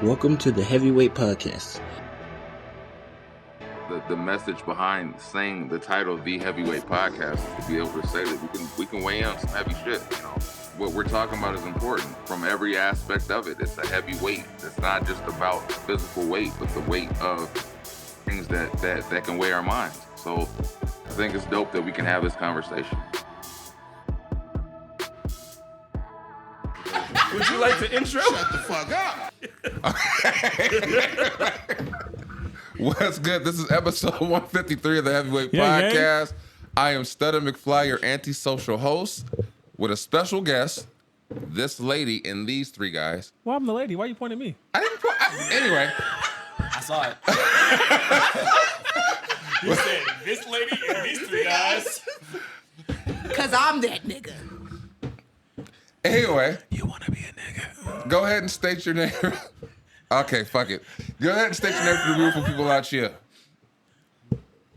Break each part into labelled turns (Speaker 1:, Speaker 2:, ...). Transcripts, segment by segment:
Speaker 1: Welcome to the Heavyweight Podcast.
Speaker 2: The message behind saying the title The Heavyweight Podcast is to be able to say that we can weigh in on some heavy shit. You know, what we're talking about is important from every aspect of it. It's a heavy weight. It's not just about physical weight, but the weight of things that can weigh our minds. So I think it's dope that we can have this conversation.
Speaker 3: Would you like to intro?
Speaker 4: Shut the fuck up.
Speaker 5: What's good? This is episode 153 of the Heavyweight Podcast. I am Stutter McFly, your antisocial host, with a special guest, this lady and these three guys.
Speaker 6: Well, I'm the lady. Why are you pointing at me?
Speaker 5: I didn't point. Anyway.
Speaker 3: I saw it. You said this lady and these three guys.
Speaker 4: Cause I'm that nigga.
Speaker 5: Anyway.
Speaker 6: You want to be a nigga.
Speaker 5: Go ahead and state your name. Okay, fuck it. Go ahead and state your name for the beautiful people out here.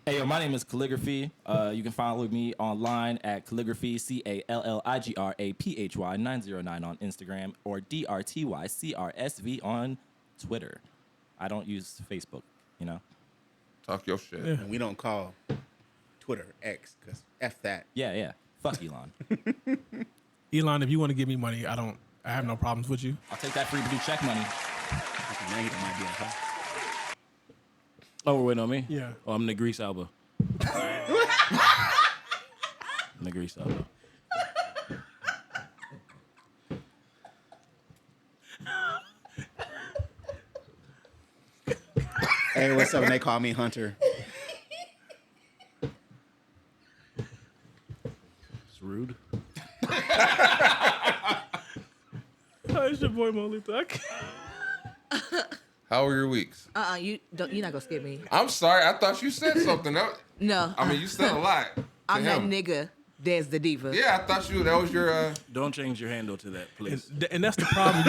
Speaker 3: Hey, yo, my name is Calligraphy. You can follow me online at Calligraphy, CALLIGRAPHY 909 on Instagram, or DRTYCRSV on Twitter. I don't use Facebook, you know?
Speaker 5: Talk your shit.
Speaker 6: Yeah.
Speaker 4: And we don't call Twitter X, because F that.
Speaker 3: Yeah. Fuck Elon.
Speaker 6: Elon, if you want to give me money, I have no problems with you.
Speaker 3: I'll take that free blue check money.
Speaker 4: Now he might be in hell.
Speaker 3: Oh, we're waiting on me?
Speaker 6: Yeah.
Speaker 3: Oh, I'm Negrease Alba. Negrease Alba.
Speaker 4: Hey, what's up? And they call me Hunter.
Speaker 3: It's rude.
Speaker 6: Oh, it's your boy Molly Tuck.
Speaker 5: How were your weeks?
Speaker 7: You're not gonna skip me.
Speaker 5: I'm sorry. I thought you said something.
Speaker 7: No.
Speaker 5: I mean, you said a lot.
Speaker 7: I'm
Speaker 5: to
Speaker 7: that
Speaker 5: him.
Speaker 7: nigga. There's the diva.
Speaker 5: Yeah, I thought that was your.
Speaker 3: Don't change your handle to that, please.
Speaker 6: And that's the problem.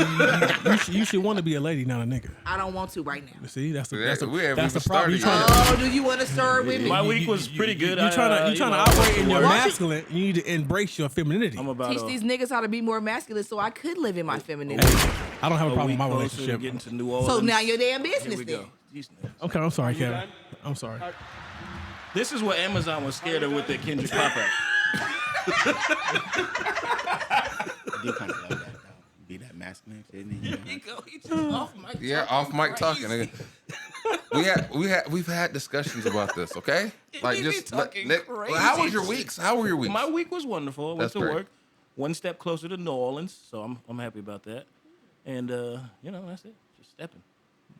Speaker 6: You should want to be a lady, not a nigga.
Speaker 7: I don't want to right now.
Speaker 6: See, that's the
Speaker 5: We
Speaker 6: that's the
Speaker 5: haven't even
Speaker 6: problem.
Speaker 5: started
Speaker 7: Do you want to start with me?
Speaker 3: My week was pretty good.
Speaker 6: You're trying to operate in your masculine. You need to embrace your femininity.
Speaker 3: I'm about
Speaker 7: Teach these niggas how to be more masculine so I could live in my femininity.
Speaker 6: I don't have a problem with my
Speaker 3: closer to
Speaker 6: relationship.
Speaker 3: getting to New Orleans.
Speaker 7: So now your damn
Speaker 3: Here
Speaker 7: business
Speaker 3: we
Speaker 7: then.
Speaker 3: go. These niggas.
Speaker 6: Okay, I'm sorry, Kevin. I'm sorry.
Speaker 3: This is what Amazon was scared of with their Kendrick pop-up.
Speaker 4: I do kind of love that, though. Be that masculine shit.
Speaker 7: He just off mic.
Speaker 5: Yeah, off mic talking. Nigga. We've had discussions about this. Okay, like
Speaker 7: He
Speaker 5: just
Speaker 7: be talking crazy
Speaker 5: how was your
Speaker 7: shit.
Speaker 5: weeks? How were your weeks?
Speaker 3: My week was wonderful. I went
Speaker 5: That's
Speaker 3: to
Speaker 5: great.
Speaker 3: work, one step closer to New Orleans, so I'm happy about that. And that's it. Just stepping.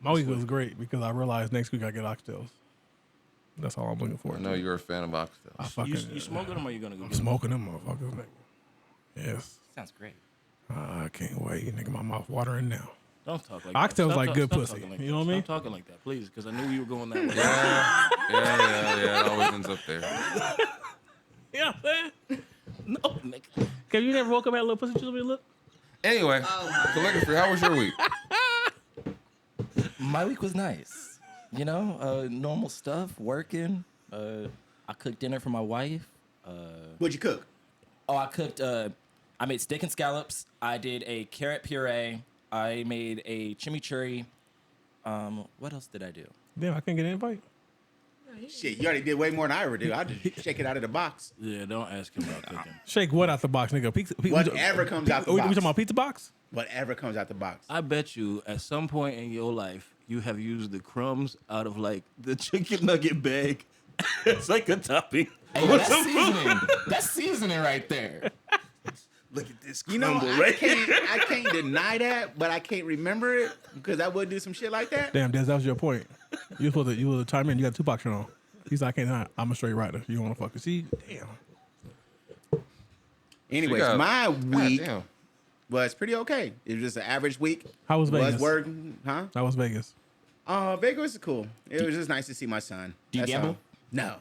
Speaker 6: My week was great because I realized next week I get oxtails. That's all I'm looking for.
Speaker 5: I know you're a fan of
Speaker 6: I
Speaker 5: oxtails.
Speaker 6: fucking,
Speaker 3: You smoking them or you gonna go?
Speaker 6: I'm
Speaker 3: get them?
Speaker 6: smoking them motherfuckers. Nigga. Yes.
Speaker 3: Sounds great.
Speaker 6: I can't wait. Nigga, my mouth watering now.
Speaker 3: Don't talk like
Speaker 6: Oxtails
Speaker 3: that.
Speaker 6: like good
Speaker 3: stop
Speaker 6: pussy.
Speaker 3: talking like
Speaker 6: You
Speaker 3: that.
Speaker 6: know what I mean?
Speaker 3: Stop talking like that, please, because I knew you were going that way.
Speaker 5: Yeah. It always ends up there.
Speaker 6: You know what I'm saying?
Speaker 3: No, nigga.
Speaker 6: Have you never woke up and had a little pussy to me look?
Speaker 5: Anyway, Calligraphy, how was your week?
Speaker 3: My week was nice. You know, normal stuff, working. I cooked dinner for my wife.
Speaker 4: What'd you cook?
Speaker 3: Oh, I cooked. I made steak and scallops. I did a carrot puree. I made a chimichurri. What else did I do?
Speaker 6: Damn, I can't get an invite.
Speaker 4: Shit, you already did way more than I ever do. I just shake it out of the box.
Speaker 3: Yeah, don't ask him about cooking.
Speaker 6: Shake what out the box, nigga? Pizza.
Speaker 4: Whatever comes out the
Speaker 6: We
Speaker 4: box.
Speaker 6: talking about pizza box?
Speaker 4: Whatever comes out the box.
Speaker 3: I bet you at some point in your life you have used the crumbs out of like the chicken nugget bag. It's like a topping.
Speaker 8: Hey, that's seasoning. That's seasoning right there.
Speaker 3: Look at this
Speaker 4: You know,
Speaker 3: crumble right here.
Speaker 4: I can't deny that, but I can't remember it because I would do some shit like that.
Speaker 6: Damn, Des, that was your point. You were supposed to chime in. You got a Tupac shirt on. He's like, I can't. I'm a straight rider. You want to fuck it? See, damn.
Speaker 4: Anyways,
Speaker 5: got-
Speaker 4: my week
Speaker 5: Goddamn.
Speaker 4: was pretty okay. It was just an average week.
Speaker 6: How was Vegas?
Speaker 4: Was working, huh?
Speaker 6: That was Vegas.
Speaker 4: Vegas was cool. It was just nice to see my son.
Speaker 3: Do you
Speaker 4: That's
Speaker 3: gamble?
Speaker 4: all. No.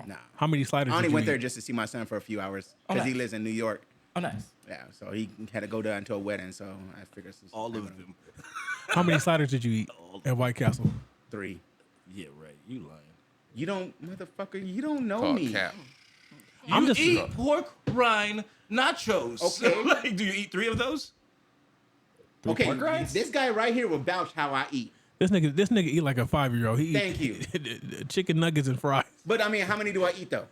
Speaker 4: No.
Speaker 6: How many sliders?
Speaker 4: I only
Speaker 6: did you
Speaker 4: went there
Speaker 6: eat?
Speaker 4: just to see my son for a few hours
Speaker 3: Oh,
Speaker 4: because he
Speaker 3: nice.
Speaker 4: lives in New York.
Speaker 3: Oh, nice.
Speaker 4: Yeah, so he had to go down to a wedding. So I figured this was
Speaker 3: All of them.
Speaker 6: How many sliders did you eat at White Castle?
Speaker 4: 3.
Speaker 3: Yeah, right. You lying.
Speaker 4: You don't, motherfucker. You don't know
Speaker 5: Called
Speaker 4: me.
Speaker 5: cap.
Speaker 6: I'm
Speaker 3: You
Speaker 6: just-
Speaker 3: eat pork rind nachos.
Speaker 4: Okay.
Speaker 3: Like, do you eat 3 of those?
Speaker 4: Okay,
Speaker 3: pork rinds?
Speaker 4: this guy right here will vouch how I eat.
Speaker 6: This nigga eat like a 5-year-old. He
Speaker 4: Thank
Speaker 6: eat chicken nuggets and fries.
Speaker 4: But I mean, how many do I eat though?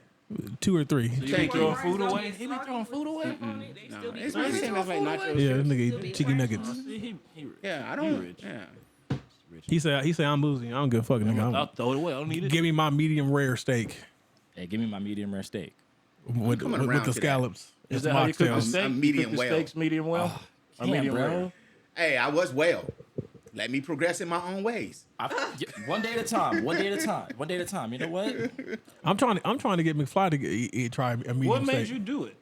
Speaker 6: 2 or 3.
Speaker 9: You be
Speaker 4: Thank
Speaker 9: throwing
Speaker 4: you.
Speaker 9: food away? He be throwing food away?
Speaker 4: No, it's the same as like nachos.
Speaker 6: Yeah, this nigga eat chicken nuggets.
Speaker 9: He
Speaker 4: Yeah, I don't.
Speaker 9: rich.
Speaker 4: Yeah.
Speaker 6: He said I'm bougie. I don't give a fuck, nigga.
Speaker 9: I'll throw it away. I don't need it.
Speaker 6: Give me my medium rare steak
Speaker 3: Hey, give me my medium rare steak.
Speaker 6: with
Speaker 4: coming
Speaker 6: the
Speaker 4: around to that.
Speaker 6: scallops.
Speaker 9: Is
Speaker 6: It's
Speaker 9: that how you cook the
Speaker 6: mocktails.
Speaker 9: steak?
Speaker 4: I'm
Speaker 9: You
Speaker 4: medium
Speaker 9: cook the
Speaker 4: well.
Speaker 9: steaks medium well? Or
Speaker 3: Damn,
Speaker 9: medium
Speaker 3: bro.
Speaker 9: rare?
Speaker 4: Hey, I was well. Let me progress in my own ways.
Speaker 3: One day at a time. One day at a time. One day at a time. You know what?
Speaker 6: I'm trying to get McFly to try a medium
Speaker 9: What made
Speaker 6: steak.
Speaker 9: you do it?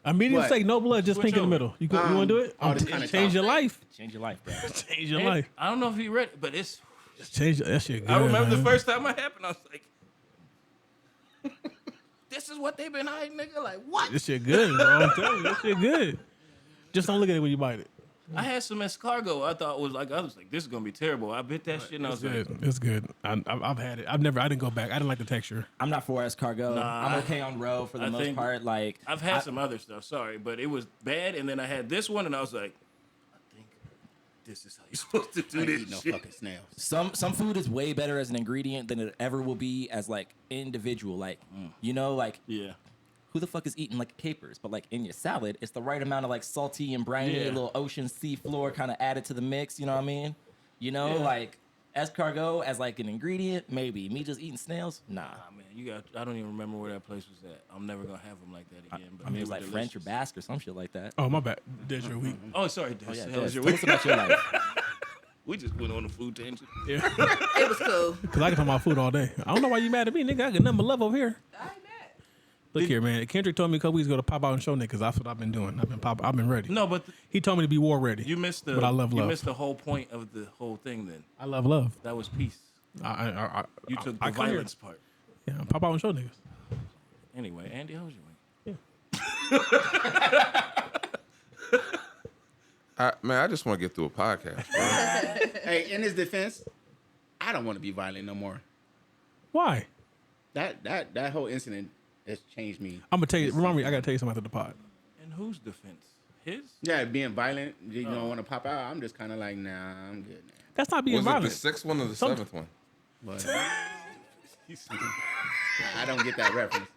Speaker 6: A medium
Speaker 4: What?
Speaker 6: steak, no blood, just
Speaker 9: Switch
Speaker 6: pink in the
Speaker 9: over.
Speaker 6: middle. You want to do it?
Speaker 4: oh, this kinda
Speaker 6: Change your life.
Speaker 3: Change your life, bro.
Speaker 6: Change your
Speaker 9: And
Speaker 6: life.
Speaker 9: I don't know if he read it, but it's.
Speaker 6: Change that shit. Good,
Speaker 9: I remember
Speaker 6: man.
Speaker 9: the first time it happened, I was like, this is what they've been hiding, nigga? Like, what?
Speaker 6: This shit good, bro. I'm telling you, this shit good. Just don't look at it when you bite it.
Speaker 9: I had some escargot. I was like, this is gonna be terrible. I bit that shit and I
Speaker 6: It's
Speaker 9: was like,
Speaker 6: good. It's good. I've had it. I didn't go back. I didn't like the texture.
Speaker 3: I'm not for escargot.
Speaker 9: Nah.
Speaker 3: I'm okay on roe for the
Speaker 9: I
Speaker 3: most
Speaker 9: think-
Speaker 3: part. Like
Speaker 9: I've had some other stuff, sorry, but it was bad. And then I had this one, and I was like, I think this is how you're supposed to
Speaker 4: I
Speaker 9: do
Speaker 4: ain't
Speaker 9: this
Speaker 4: eat no
Speaker 9: shit.
Speaker 4: fucking snails.
Speaker 3: some food is way better as an ingredient than it ever will be as like individual. Like you know, like
Speaker 9: Yeah.
Speaker 3: who the fuck is eating like capers? But like in your salad, it's the right amount of like salty and briny,
Speaker 9: Yeah.
Speaker 3: little ocean sea floor kind of added to the mix. You know what I mean? You know,
Speaker 9: Yeah.
Speaker 3: like escargot as like an ingredient, maybe. Me just eating snails, nah.
Speaker 9: Nah, man, I don't even remember where that place was at. I'm never gonna have them like that again. But
Speaker 3: I mean,
Speaker 9: they
Speaker 3: it's
Speaker 9: were
Speaker 3: like French or
Speaker 9: delicious.
Speaker 3: Basque or some shit like that.
Speaker 6: Oh, my bad. That's your week.
Speaker 9: Oh, sorry, Des.
Speaker 3: Oh yeah,
Speaker 9: How was
Speaker 3: Des,
Speaker 9: your
Speaker 3: tell
Speaker 9: week?
Speaker 3: us about your life.
Speaker 9: We just went on a food tangent.
Speaker 6: Yeah.
Speaker 7: It was cool.
Speaker 6: Because I can talk about food all day. I don't know why you mad at me, nigga. I got nothing but love over here.
Speaker 7: I ain't mad.
Speaker 6: Look here, man. Kendrick told me a couple weeks ago to pop out and show niggas. That's what I've been doing. I've been ready.
Speaker 9: No, but
Speaker 6: He told me to be war ready.
Speaker 9: you missed the.
Speaker 6: But I love
Speaker 9: You
Speaker 6: love.
Speaker 9: missed the whole point of the whole thing. Then
Speaker 6: I love love.
Speaker 9: that was peace. You took the
Speaker 6: I come here.
Speaker 9: violence part.
Speaker 6: Yeah, pop out and show niggas.
Speaker 9: Anyway, Andy, how was your week?
Speaker 5: Man, I just want to get through a podcast, bro.
Speaker 4: Hey, in his defense, I don't want to be violent no more.
Speaker 6: Why?
Speaker 4: That whole incident has changed me.
Speaker 6: I'm gonna tell you. Remind me. I gotta tell you something after the pod.
Speaker 9: In whose defense? His?
Speaker 4: Yeah, being violent, you don't want to pop out. I'm just kind of like, nah, I'm good now.
Speaker 6: That's not being
Speaker 5: Was it
Speaker 6: violent.
Speaker 5: the 6th one or the
Speaker 6: Some-
Speaker 5: 7th one?
Speaker 4: But I don't get that reference.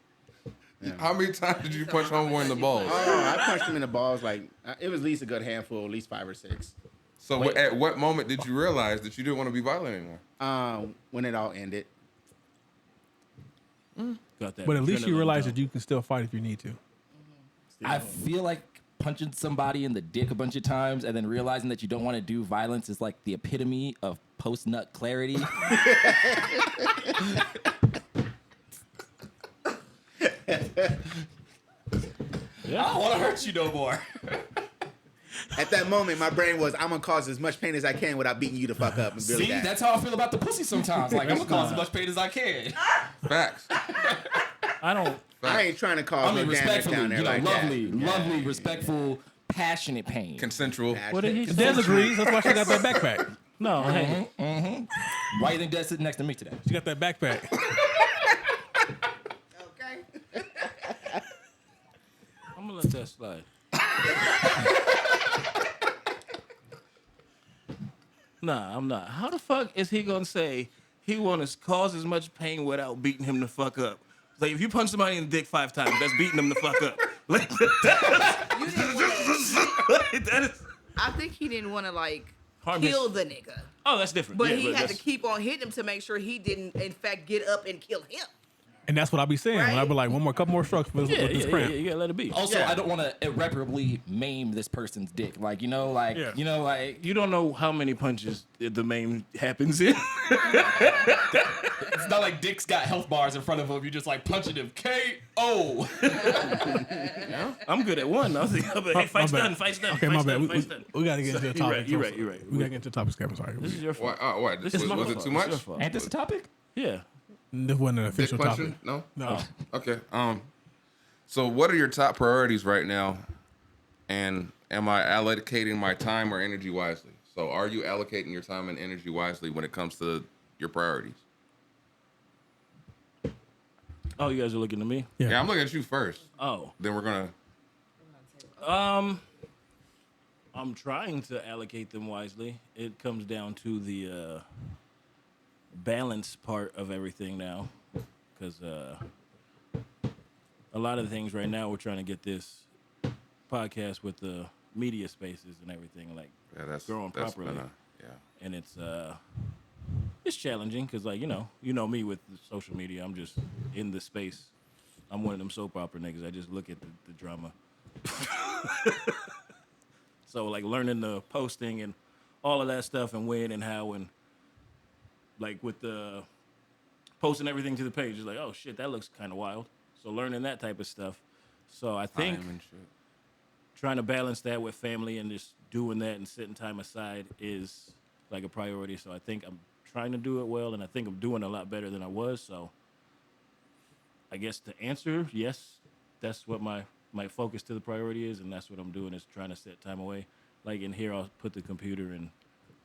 Speaker 5: How many times did you punch homeboy in the balls?
Speaker 4: Oh, I punched him in the balls like it was at least a good handful, at least 5 or 6.
Speaker 5: So at what moment did you realize that you didn't want to be violent anymore?
Speaker 4: When it all ended.
Speaker 9: Got that.
Speaker 6: But at least you
Speaker 9: adrenaline
Speaker 6: realize
Speaker 9: dump.
Speaker 6: that you can still fight if you need to.
Speaker 3: I feel like punching somebody in the dick a bunch of times and then realizing that you don't want to do violence is like the epitome of post-nut clarity. I don't want to hurt you no more.
Speaker 4: At that moment, my brain was, I'm gonna cause as much pain as I can without beating you the fuck up and really
Speaker 3: See,
Speaker 4: bad.
Speaker 3: that's how I feel about the pussy sometimes. Like, I'm going to cause as much pain as I can.
Speaker 5: Facts.
Speaker 9: I don't.
Speaker 4: I ain't trying to cause
Speaker 3: I mean,
Speaker 4: no damage
Speaker 3: respectfully,
Speaker 4: down there
Speaker 3: you know,
Speaker 4: like
Speaker 3: lovely, respectful, passionate pain.
Speaker 5: Consensual.
Speaker 4: that.
Speaker 9: What did he
Speaker 6: Des
Speaker 9: say?
Speaker 6: agrees. That's why she got that backpack.
Speaker 9: No, hey.
Speaker 3: Why do you think Dad's sitting next to me today?
Speaker 6: She got that backpack.
Speaker 7: Okay.
Speaker 9: I'm gonna let that slide. Nah, I'm not. How the fuck is he gonna say he want to cause as much pain without beating him the fuck up? Like if you punch somebody in the dick 5 times, that's beating them the fuck up. Like
Speaker 7: You didn't wanna,
Speaker 9: that is.
Speaker 7: I think he didn't want to like
Speaker 9: Harm
Speaker 7: kill
Speaker 9: his-
Speaker 7: the nigga,
Speaker 9: Oh, that's different.
Speaker 7: but
Speaker 9: Yeah,
Speaker 7: he had to
Speaker 9: that's-
Speaker 7: keep on hitting him to make sure he didn't, in fact, get up and kill him.
Speaker 6: And that's what I be saying. When I be like, couple more strokes with
Speaker 9: Yeah,
Speaker 6: this
Speaker 9: yeah,
Speaker 6: cramp.
Speaker 9: yeah, you gotta let it be.
Speaker 3: Also,
Speaker 4: Yeah.
Speaker 3: I don't want to irreparably maim this person's dick. Like, you know, like,
Speaker 6: Yeah.
Speaker 3: you know, like,
Speaker 9: You don't know how many punches the maim happens in.
Speaker 3: it's not like Dick's got health bars in front of him. You're just like punching him. K.O.
Speaker 9: I'm good at one. I was like, hey,
Speaker 6: My
Speaker 9: fight's
Speaker 6: bad.
Speaker 9: done, fight's done.
Speaker 6: Okay,
Speaker 9: fight's
Speaker 6: my
Speaker 9: done,
Speaker 6: bad.
Speaker 9: fight's done.
Speaker 6: We gotta get into the topic.
Speaker 9: You're right.
Speaker 6: We gotta get into the topic. Sorry.
Speaker 9: This is your fault.
Speaker 5: What?
Speaker 9: This is my
Speaker 5: Was
Speaker 9: fault.
Speaker 5: it too
Speaker 9: It's
Speaker 5: much?
Speaker 9: your fault.
Speaker 3: Ain't this a topic?
Speaker 9: Yeah.
Speaker 6: This wasn't an
Speaker 5: Dick
Speaker 6: official
Speaker 5: punching?
Speaker 6: topic.
Speaker 5: No?
Speaker 6: No.
Speaker 5: Okay. So what are your top priorities right now? And am I allocating my time or energy wisely? So are you allocating your time and energy wisely when it comes to your priorities?
Speaker 9: Oh, you guys are looking at me?
Speaker 6: Yeah.
Speaker 5: Yeah, I'm looking at you first.
Speaker 9: Oh.
Speaker 5: Then we're gonna.
Speaker 9: I'm trying to allocate them wisely. It comes down to the balance part of everything now, because a lot of the things right now we're trying to get this podcast with the media spaces and everything
Speaker 5: that's
Speaker 9: growing properly.
Speaker 5: Yeah.
Speaker 9: And it's challenging because like you know me with the social media. I'm just in the space. I'm one of them soap opera niggas. I just look at the drama. So like learning the posting and all of that stuff and when and how and like with the posting everything to the page is like, oh shit, that looks kind of wild. So learning that type of stuff. So I think trying to balance that with family and just doing that and setting time aside is like a priority. So I think I'm trying to do it well, and I think I'm doing a lot better than I was. So I guess the answer, yes, that's what my focus to the priority is, and that's what I'm doing is trying to set time away. Like in here, I'll put the computer and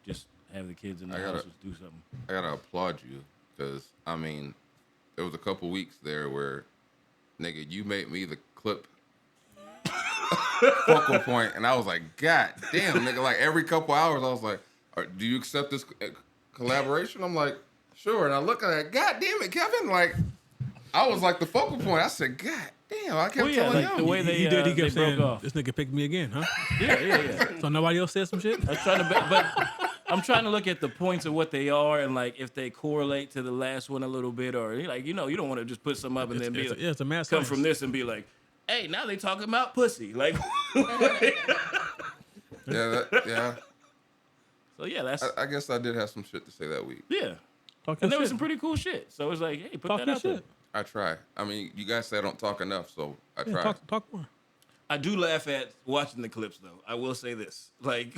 Speaker 9: just have the kids in the house just do something.
Speaker 5: I gotta applaud you because I mean, there was a couple weeks there where, nigga, you made me the clip focal point, and I was like, God damn, nigga. Like every couple hours, I was like, do you accept this collaboration? I'm like, sure. And I look at it, God damn it, Kevin. Like, I was like the focal point. I said, God damn, I kept telling
Speaker 9: like
Speaker 5: him.
Speaker 9: the way
Speaker 6: He
Speaker 9: they
Speaker 6: kept saying,
Speaker 9: broke off.
Speaker 6: this nigga picked me again, huh?
Speaker 9: Yeah.
Speaker 6: So nobody else said some shit?
Speaker 9: I was trying to, but I'm trying to look at the points of what they are and like if they correlate to the last one a little bit, or like you don't want to just put some up and then be like,
Speaker 6: it's a mass
Speaker 9: come
Speaker 6: science.
Speaker 9: from this and be like, hey, now they talking about pussy, like.
Speaker 5: Yeah.
Speaker 9: So yeah, that's
Speaker 5: I guess I did have some shit to say that week.
Speaker 9: yeah.
Speaker 6: Talk
Speaker 9: And
Speaker 6: your
Speaker 9: there was
Speaker 6: shit.
Speaker 9: some pretty cool shit. So it was like, hey, put
Speaker 6: Talk
Speaker 9: that
Speaker 6: your
Speaker 9: out there.
Speaker 6: shit.
Speaker 5: I try. I mean, you guys say I don't talk enough, so I
Speaker 6: Yeah,
Speaker 5: try.
Speaker 6: talk more.
Speaker 9: I do laugh at watching the clips though. I will say this, like,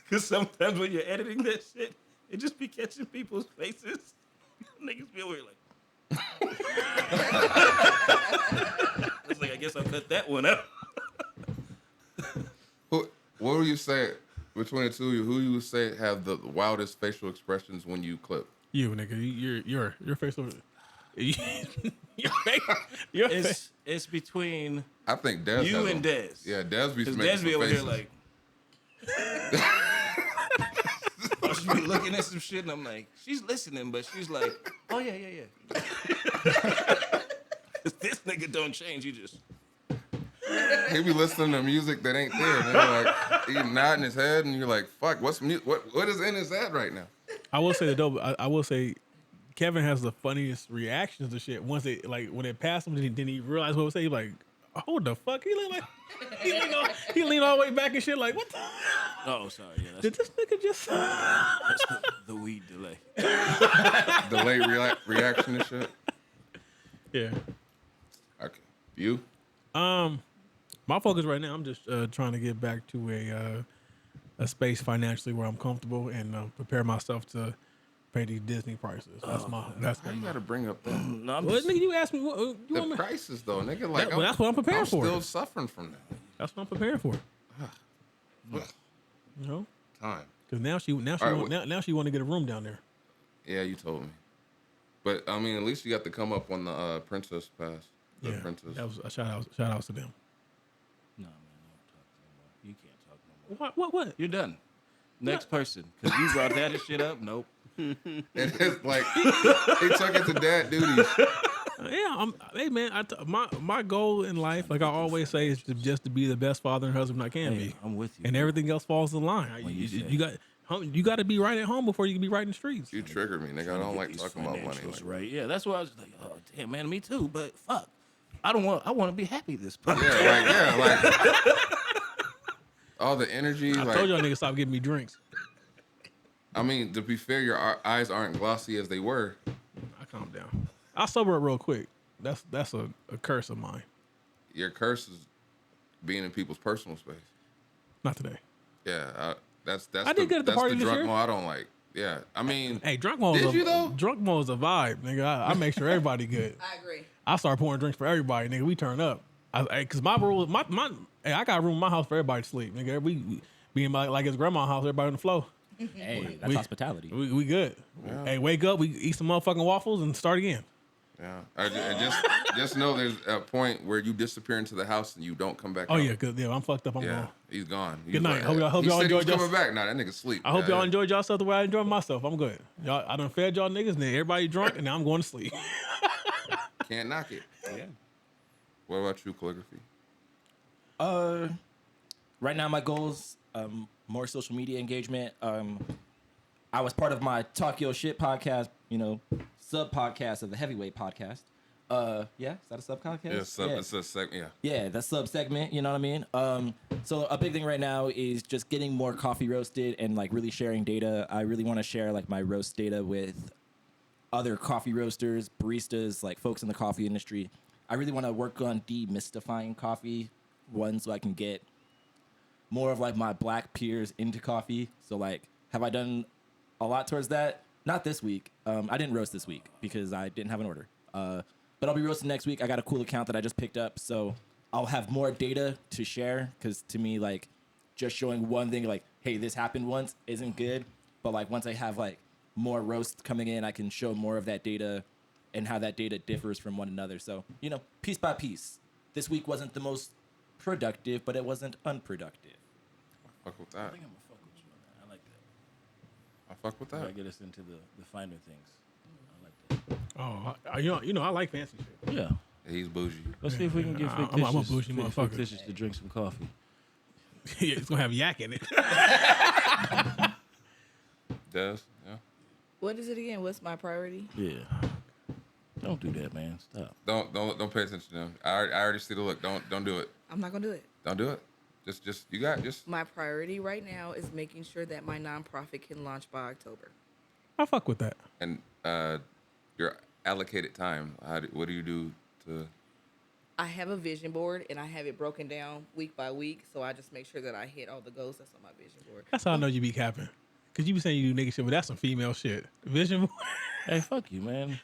Speaker 9: because sometimes when you're editing that shit, it just be catching people's faces. Niggas be over here like. It's like I guess I'll cut that one out.
Speaker 5: What would you say between the two of you? Who you would say have the wildest facial expressions when you clip?
Speaker 6: You nigga, your facial, your face.
Speaker 9: It's between
Speaker 5: I think Des.
Speaker 9: you
Speaker 5: has
Speaker 9: and
Speaker 5: them.
Speaker 9: Dez.
Speaker 5: Yeah, Des be
Speaker 9: Because
Speaker 5: making
Speaker 9: Des be
Speaker 5: some
Speaker 9: over here
Speaker 5: faces.
Speaker 9: like. I should be looking at some shit and I'm like, she's listening, but she's like, oh yeah. This nigga don't change. He just.
Speaker 5: He be listening to music that ain't there. And you're like, he nodding his head, and you're like, "Fuck, what is in his head right now?"
Speaker 6: I will say I will say, Kevin has the funniest reactions to shit. Once it like when it passed him, then he realized what it was saying. He like, oh the fuck, he look like he leaned all the way back and shit. Like what the?
Speaker 9: Oh, sorry. Yeah,
Speaker 6: Did this nigga just?
Speaker 9: that's the weed delay.
Speaker 5: Delayed reaction and shit.
Speaker 6: Yeah.
Speaker 5: Okay, you.
Speaker 6: My focus right now, I'm just trying to get back to a space financially where I'm comfortable and prepare myself to pay these Disney prices. That's
Speaker 5: Why you gotta bring up that?
Speaker 9: No, I'm
Speaker 6: Well,
Speaker 9: just,
Speaker 6: nigga, you asked me what you
Speaker 5: The
Speaker 6: want me.
Speaker 5: prices, though, nigga. Like,
Speaker 6: Well, that's what I'm preparing for.
Speaker 5: Still suffering from that.
Speaker 6: That's what I'm preparing for. You know,
Speaker 5: Time.
Speaker 6: because now she
Speaker 5: All right,
Speaker 6: now she want to get a room down there.
Speaker 5: Yeah, you told me. But I mean, at least you got to come up on the Princess Pass. The
Speaker 6: Yeah,
Speaker 5: Princess.
Speaker 6: that was a shout out to them.
Speaker 9: no, man, don't talk no more. You can't talk no more.
Speaker 6: What?
Speaker 9: You're done. Next person. Because you brought that shit up. Nope.
Speaker 5: And it's like he took it to dad duties.
Speaker 6: Hey man, my goal in life, like I always say, is just to be the best father and husband I can
Speaker 9: Hey,
Speaker 6: be,
Speaker 9: I'm with you.
Speaker 6: and everything else falls in line. You got to be right at home before you can be right in the streets.
Speaker 5: You triggered me, nigga. I don't like
Speaker 9: These
Speaker 5: talking about money.
Speaker 9: financials
Speaker 5: Like,
Speaker 9: right. Yeah, that's why I was like, oh damn, man, me too. But fuck, I want to be happy this podcast.
Speaker 5: like all the energy.
Speaker 6: I
Speaker 5: like,
Speaker 6: told y'all niggas stop giving me drinks.
Speaker 5: I mean, to be fair, your eyes aren't glossy as they were.
Speaker 6: I calm down. I'll sober up real quick. That's a curse of mine.
Speaker 5: Your curse is being in people's personal space.
Speaker 6: Not today.
Speaker 5: Yeah, that's
Speaker 6: I did good at the
Speaker 5: that's
Speaker 6: party
Speaker 5: the
Speaker 6: this
Speaker 5: drunk
Speaker 6: year.
Speaker 5: mode I don't like. Yeah, I mean,
Speaker 6: Hey, drunk mode.
Speaker 5: Did you, though?
Speaker 6: Drunk mode is a vibe, nigga. I make sure everybody good.
Speaker 7: I agree.
Speaker 6: I start pouring drinks for everybody, nigga. We turn up. Cause my rule, I got a room in my house for everybody to sleep, nigga. We be in like his grandma's house, everybody on the floor.
Speaker 3: Hey, that's hospitality.
Speaker 6: We good. Hey, wake up, we eat some motherfucking waffles and start again.
Speaker 5: Yeah. And just know there's a point where you disappear into the house and you don't come back.
Speaker 6: Oh
Speaker 5: out.
Speaker 6: yeah, cause I'm fucked up. I'm
Speaker 5: Yeah,
Speaker 6: gone.
Speaker 5: he's gone.
Speaker 6: Good night. Hope y'all
Speaker 5: he said
Speaker 6: enjoyed
Speaker 5: he was
Speaker 6: y'all.
Speaker 5: coming back. Nah, that nigga sleep.
Speaker 6: I hope y'all enjoyed y'all stuff the way I enjoyed myself. I'm good. Y'all, I done fed y'all niggas, and then everybody drunk, and now I'm going to sleep.
Speaker 5: Can't knock it. Yeah. What about you, Calligraphy?
Speaker 3: Right now, my goals, more social media engagement. I was part of my Talk Your Shit podcast, sub podcast of the Heavyweight podcast. Yeah, is that a sub podcast?
Speaker 5: Yeah, it's a segment.
Speaker 3: Yeah, that sub segment. You know what I mean? So a big thing right now is just getting more coffee roasted and like really sharing data. I really want to share like my roast data with other coffee roasters, baristas, like folks in the coffee industry. I really want to work on demystifying coffee, one, so I can get more of like my black peers into coffee. So like, have I done a lot towards that? Not this week. I didn't roast this week because I didn't have an order. But I'll be roasting next week. I got a cool account that I just picked up, so I'll have more data to share. Because to me, like, just showing one thing, like, hey, this happened once, isn't good. But like, once I have like more roasts coming in, I can show more of that data and how that data differs from one another. So piece by piece. This week wasn't the most productive, but it wasn't unproductive.
Speaker 5: I fuck with that.
Speaker 9: I think I'm gonna fuck with you on that. I like that.
Speaker 5: I fuck with that.
Speaker 9: Gotta get us into the finer things. I like that.
Speaker 6: Oh, I like fancy shit.
Speaker 9: Yeah.
Speaker 5: He's bougie.
Speaker 9: Let's see if we can get
Speaker 6: I'm a
Speaker 9: fictitious,
Speaker 6: bougie motherfucker.
Speaker 9: fictitious to drink some coffee.
Speaker 6: Yeah, it's gonna have yak in it.
Speaker 5: Des, yeah.
Speaker 7: What is it again? What's my priority?
Speaker 9: Yeah. Don't do that, man. Stop.
Speaker 5: Don't pay attention to him. I already see the look. Don't do it.
Speaker 7: I'm not gonna do it.
Speaker 5: Don't do it. Just
Speaker 7: My priority right now is making sure that my nonprofit can launch by October.
Speaker 6: I fuck with that.
Speaker 5: and your allocated time. What do you do to?
Speaker 7: I have a vision board and I have it broken down week by week, so I just make sure that I hit all the goals that's on my vision board.
Speaker 6: That's how I know you be capping. Cause you be saying you do nigga shit, but that's some female shit. Vision board.
Speaker 9: Hey, fuck you, man.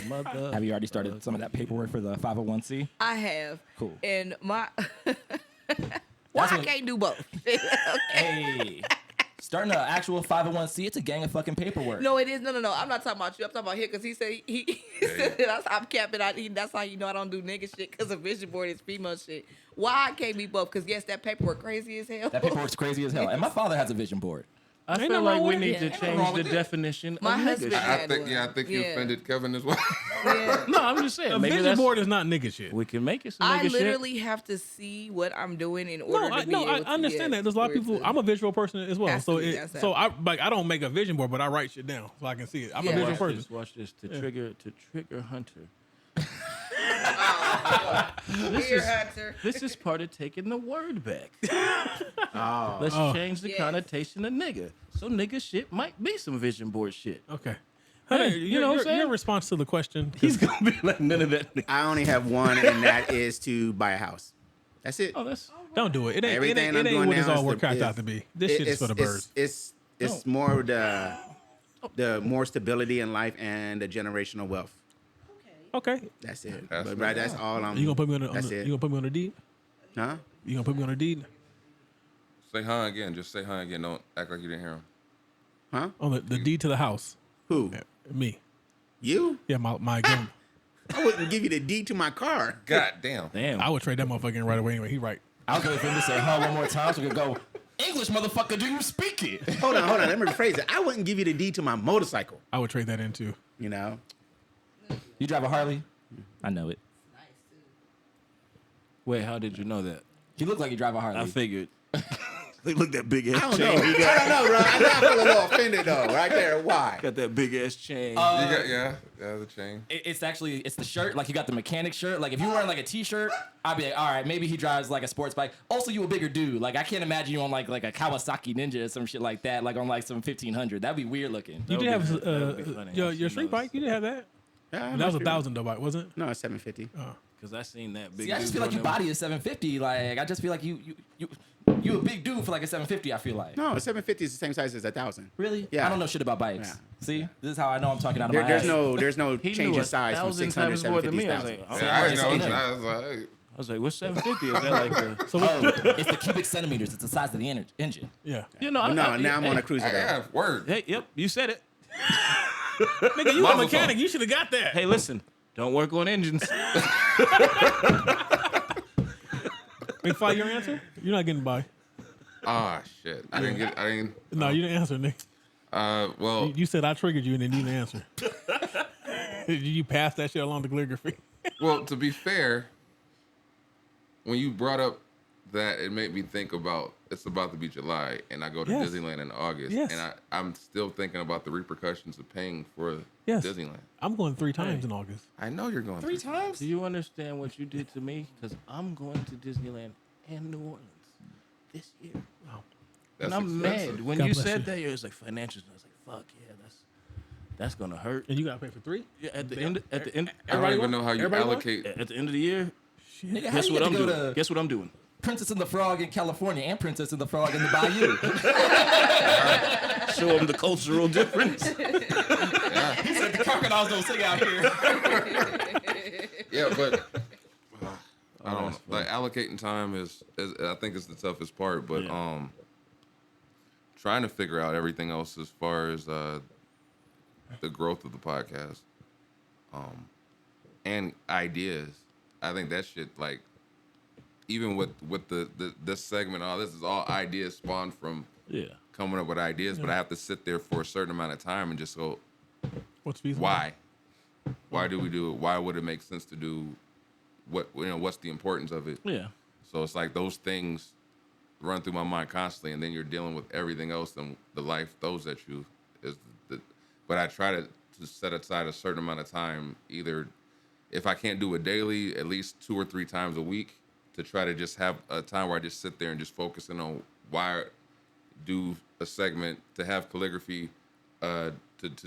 Speaker 9: Mother.
Speaker 3: Have you already started some of that paperwork for the 501c?
Speaker 7: I have.
Speaker 3: Cool.
Speaker 7: And my why
Speaker 3: That's
Speaker 7: I
Speaker 3: what-
Speaker 7: can't do both. Okay.
Speaker 3: Hey, starting an actual 501c, it's a gang of fucking paperwork.
Speaker 7: No, it is. No. I'm not talking about you. I'm talking about him because he said he said that I'm capping out. That's how you know I don't do nigga shit because a vision board is female shit. Why I can't be both? Because yes, that paperwork crazy as hell.
Speaker 3: That paperwork's crazy as hell. And my father has a vision board.
Speaker 9: I
Speaker 6: Ain't
Speaker 9: feel
Speaker 6: nothing
Speaker 9: like
Speaker 6: wrong
Speaker 9: we
Speaker 6: with
Speaker 9: need
Speaker 6: it.
Speaker 9: to
Speaker 6: Yeah,
Speaker 3: ain't nothing
Speaker 9: change
Speaker 3: wrong
Speaker 9: the
Speaker 3: with it.
Speaker 9: definition
Speaker 7: My
Speaker 9: of nigga
Speaker 7: husband
Speaker 9: shit.
Speaker 7: had
Speaker 5: I think you
Speaker 7: Yeah.
Speaker 5: offended Kevin as well.
Speaker 7: Yeah.
Speaker 9: No, I'm just saying.
Speaker 6: A
Speaker 9: Maybe
Speaker 6: vision
Speaker 9: that's,
Speaker 6: board is not nigga shit.
Speaker 9: we can make it some
Speaker 7: I
Speaker 9: nigga
Speaker 7: literally have to see what I'm doing in order
Speaker 6: No,
Speaker 7: to be able
Speaker 6: I
Speaker 7: to
Speaker 6: understand that. There's a lot of
Speaker 7: where
Speaker 6: people.
Speaker 7: to-
Speaker 6: I'm a visual person as well,
Speaker 7: Has to
Speaker 6: so
Speaker 7: be, that's
Speaker 6: I don't make a vision board, but I write shit down so I can see it. I'm a
Speaker 7: Yeah.
Speaker 6: visual person.
Speaker 9: Watch this. To trigger Hunter.
Speaker 7: Here, Hunter.
Speaker 9: This is part of taking the word back. Let's change the
Speaker 7: Yes.
Speaker 9: connotation of nigga. So nigga shit might be some vision board shit.
Speaker 6: Okay.
Speaker 9: Hey,
Speaker 6: Hey,
Speaker 9: you know what I'm saying?
Speaker 6: Your response to the question.
Speaker 9: He's gonna be like none of that. Nigga.
Speaker 4: I only have one, and that is to buy a house. That's it.
Speaker 9: Oh, that's
Speaker 6: Don't do it. It ain't.
Speaker 4: Everything
Speaker 6: it
Speaker 4: I'm
Speaker 6: ain't
Speaker 4: doing
Speaker 6: what it's
Speaker 4: now
Speaker 6: all
Speaker 4: is
Speaker 6: worked out to be. This shit is for the birds.
Speaker 4: It's more the more stability in life and the generational wealth.
Speaker 6: Okay.
Speaker 4: That's it.
Speaker 5: That's
Speaker 4: But right, that's all I'm.
Speaker 6: You gonna put me on the?
Speaker 4: That's it.
Speaker 6: You gonna put me on the deed?
Speaker 4: Huh?
Speaker 6: You gonna put me on the deed?
Speaker 5: Say huh again. Just say huh again. Don't act like you didn't hear him.
Speaker 4: Huh?
Speaker 6: On the deed to the house?
Speaker 4: Who?
Speaker 6: Me.
Speaker 4: You?
Speaker 6: Yeah, my gun.
Speaker 4: I wouldn't give you the deed to my car.
Speaker 5: God damn.
Speaker 9: damn.
Speaker 6: I would trade that motherfucker in right away anyway. He right.
Speaker 3: I was waiting for him to say huh one more time so we could go, English, motherfucker, do you speak it?
Speaker 4: Hold on. Let me rephrase it. I wouldn't give you the deed to my motorcycle.
Speaker 6: I would trade that in too.
Speaker 4: You know?
Speaker 3: You drive a Harley? I know it.
Speaker 9: Wait, how did you know that?
Speaker 3: You look like you drive a Harley.
Speaker 9: I figured. Look that big
Speaker 4: I
Speaker 9: ass
Speaker 4: don't know.
Speaker 9: chain.
Speaker 4: I don't know, bro. I feel a little offended though. Right there. Why?
Speaker 9: Got that big ass chain.
Speaker 5: You got yeah, the chain.
Speaker 3: It's the shirt. Like you got the mechanic shirt. Like if you're wearing like a t-shirt, I'd be like, all right, maybe he drives like a sports bike. Also, you a bigger dude. Like I can't imagine you on like a Kawasaki Ninja or some shit like that. Like on like some 1500. That'd be weird looking.
Speaker 6: You
Speaker 9: would
Speaker 6: did
Speaker 9: be-
Speaker 6: have
Speaker 9: that would be funny.
Speaker 6: your
Speaker 9: I've seen
Speaker 6: street
Speaker 9: those.
Speaker 6: bike. You did have that.
Speaker 4: Yeah,
Speaker 6: That was $1,000 though, bike, wasn't it?
Speaker 4: No, it's 750.
Speaker 9: Cause I seen that big.
Speaker 3: See, I just
Speaker 9: dude
Speaker 3: feel like
Speaker 9: on
Speaker 3: your
Speaker 9: them-
Speaker 3: body is 750. Like I just feel like you a big dude for like a 750. I feel like.
Speaker 4: No, 750 is the same size as 1,000.
Speaker 3: Really?
Speaker 4: Yeah.
Speaker 3: I don't know shit about bikes.
Speaker 4: Yeah.
Speaker 3: See, this is how I know I'm talking out of my
Speaker 4: There's
Speaker 3: ass.
Speaker 4: no
Speaker 9: He
Speaker 4: change
Speaker 9: knew
Speaker 4: in size from
Speaker 9: 1,000
Speaker 4: 600,
Speaker 9: times more than me. I was
Speaker 4: 750,000.
Speaker 9: like,
Speaker 5: Yeah, I
Speaker 3: it's
Speaker 5: didn't know.
Speaker 3: aging.
Speaker 5: I was like,
Speaker 9: I was like, what's 750? Is that like the?
Speaker 6: So
Speaker 3: It's the cubic centimeters. It's the size of the engine.
Speaker 6: yeah.
Speaker 9: You know,
Speaker 4: No, now I'm on a cruiser.
Speaker 5: I
Speaker 4: though.
Speaker 5: have word.
Speaker 9: Hey, yep, you said it.
Speaker 6: Nigga, you a mechanic. You should have got that.
Speaker 9: Hey, listen, don't work on engines.
Speaker 6: McFly, your answer? You're not getting by.
Speaker 5: Ah, shit. I didn't.
Speaker 6: No, you didn't answer, Nick.
Speaker 5: Well,
Speaker 6: You said I triggered you and then you didn't answer. Did you pass that shit along to calligraphy?
Speaker 5: well, to be fair, when you brought up that, it made me think about it's about to be July, and I go to Disneyland in August, and I'm still thinking about the repercussions of paying for Disneyland.
Speaker 6: I'm going 3 times in August.
Speaker 5: I know you're going
Speaker 3: 3 times?
Speaker 9: Do you understand what you did to me? Because I'm going to Disneyland and New Orleans this year.
Speaker 5: That's
Speaker 9: and I'm
Speaker 5: expensive.
Speaker 9: mad. When
Speaker 6: God
Speaker 9: you
Speaker 6: bless
Speaker 9: said
Speaker 6: you.
Speaker 9: that, it was like financials. I was like, fuck yeah, that's gonna hurt.
Speaker 6: And you got to pay for 3?
Speaker 9: Yeah, at the end,
Speaker 5: I don't even know how you allocate.
Speaker 9: at the end of the year,
Speaker 3: Nigga, how
Speaker 9: guess
Speaker 3: you
Speaker 9: what
Speaker 3: get
Speaker 9: I'm
Speaker 3: to go
Speaker 9: doing?
Speaker 3: to
Speaker 9: Guess what I'm doing?
Speaker 3: Princess and the Frog in California and Princess and the Frog in the Bayou.
Speaker 9: Show them the cultural difference.
Speaker 3: He said the crocodiles don't sing out here.
Speaker 5: Yeah, but I don't know. Like allocating time is I think is the toughest part. But trying to figure out everything else as far as the growth of the podcast, and ideas. I think that shit, like, even with this segment, all this is all ideas spawned from coming up with ideas. But I have to sit there for a certain amount of time and just go,
Speaker 6: What's feasible?
Speaker 5: why? Why do we do it? Why would it make sense to do what? What's the importance of it?
Speaker 9: Yeah.
Speaker 5: So it's like those things run through my mind constantly, and then you're dealing with everything else and the life throws at you. But I try to set aside a certain amount of time, either if I can't do it daily, at least 2 or 3 times a week, to try to just have a time where I just sit there and just focus in on why do a segment, to have calligraphy, to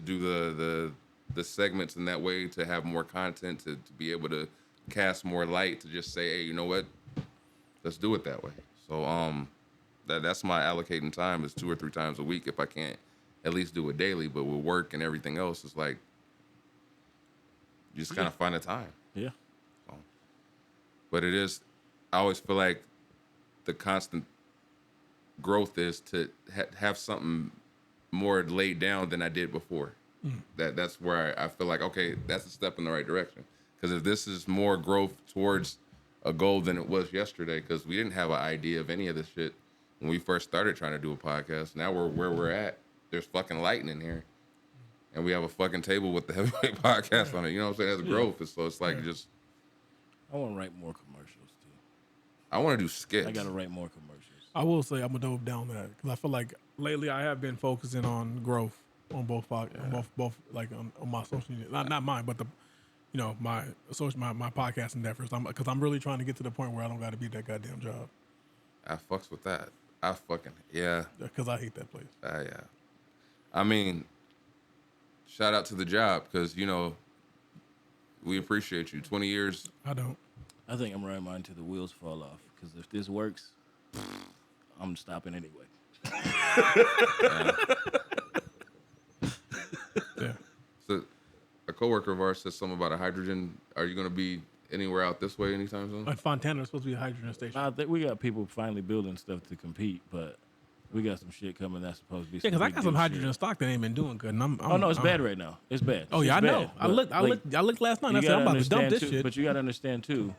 Speaker 5: do the segments in that way, to have more content, to be able to cast more light, to just say, hey, you know what, let's do it that way. So that's my allocating time, is 2 or 3 times a week if I can't at least do it daily. But with work and everything else, it's like you just kind of find the time.
Speaker 9: Yeah.
Speaker 5: But it is, I always feel like the constant growth is to have something more laid down than I did before. That's where I feel like, okay, that's a step in the right direction. Because if this is more growth towards a goal than it was yesterday, because we didn't have an idea of any of this shit when we first started trying to do a podcast. Now we're where we're at. There's fucking lighting in here. And we have a fucking table with the Heavyweight Podcast on it. You know what I'm saying? That's growth. So it's like just...
Speaker 9: I want to write more commercials, too.
Speaker 5: I want to do skits.
Speaker 9: I got to write more commercials.
Speaker 6: I will say I'm going to double down that because I feel like lately I have been focusing on growth on both both like on my social media. Not mine, but my podcast endeavors. Because I'm really trying to get to the point where I don't got to be that goddamn job.
Speaker 5: I fucks with that. I fucking... Yeah.
Speaker 6: Because I hate that place.
Speaker 5: Yeah. I mean... Shout out to the job, because, we appreciate you. 20 years.
Speaker 6: I don't.
Speaker 9: I think I'm riding mine till the wheels fall off, because if this works, I'm stopping anyway.
Speaker 6: Yeah.
Speaker 5: So, a coworker of ours said something about a hydrogen. Are you going to be anywhere out this way anytime soon?
Speaker 6: Like Fontana is supposed to be a hydrogen station.
Speaker 9: I think we got people finally building stuff to compete, but we got some shit coming that's supposed to be.
Speaker 6: Yeah, because I got some hydrogen stock that ain't been doing good. And
Speaker 9: it's bad right now. It's bad.
Speaker 6: Oh yeah,
Speaker 9: it's
Speaker 6: I know.
Speaker 9: bad.
Speaker 6: I looked last night. And I said I'm about to dump this shit.
Speaker 9: But you got to understand too.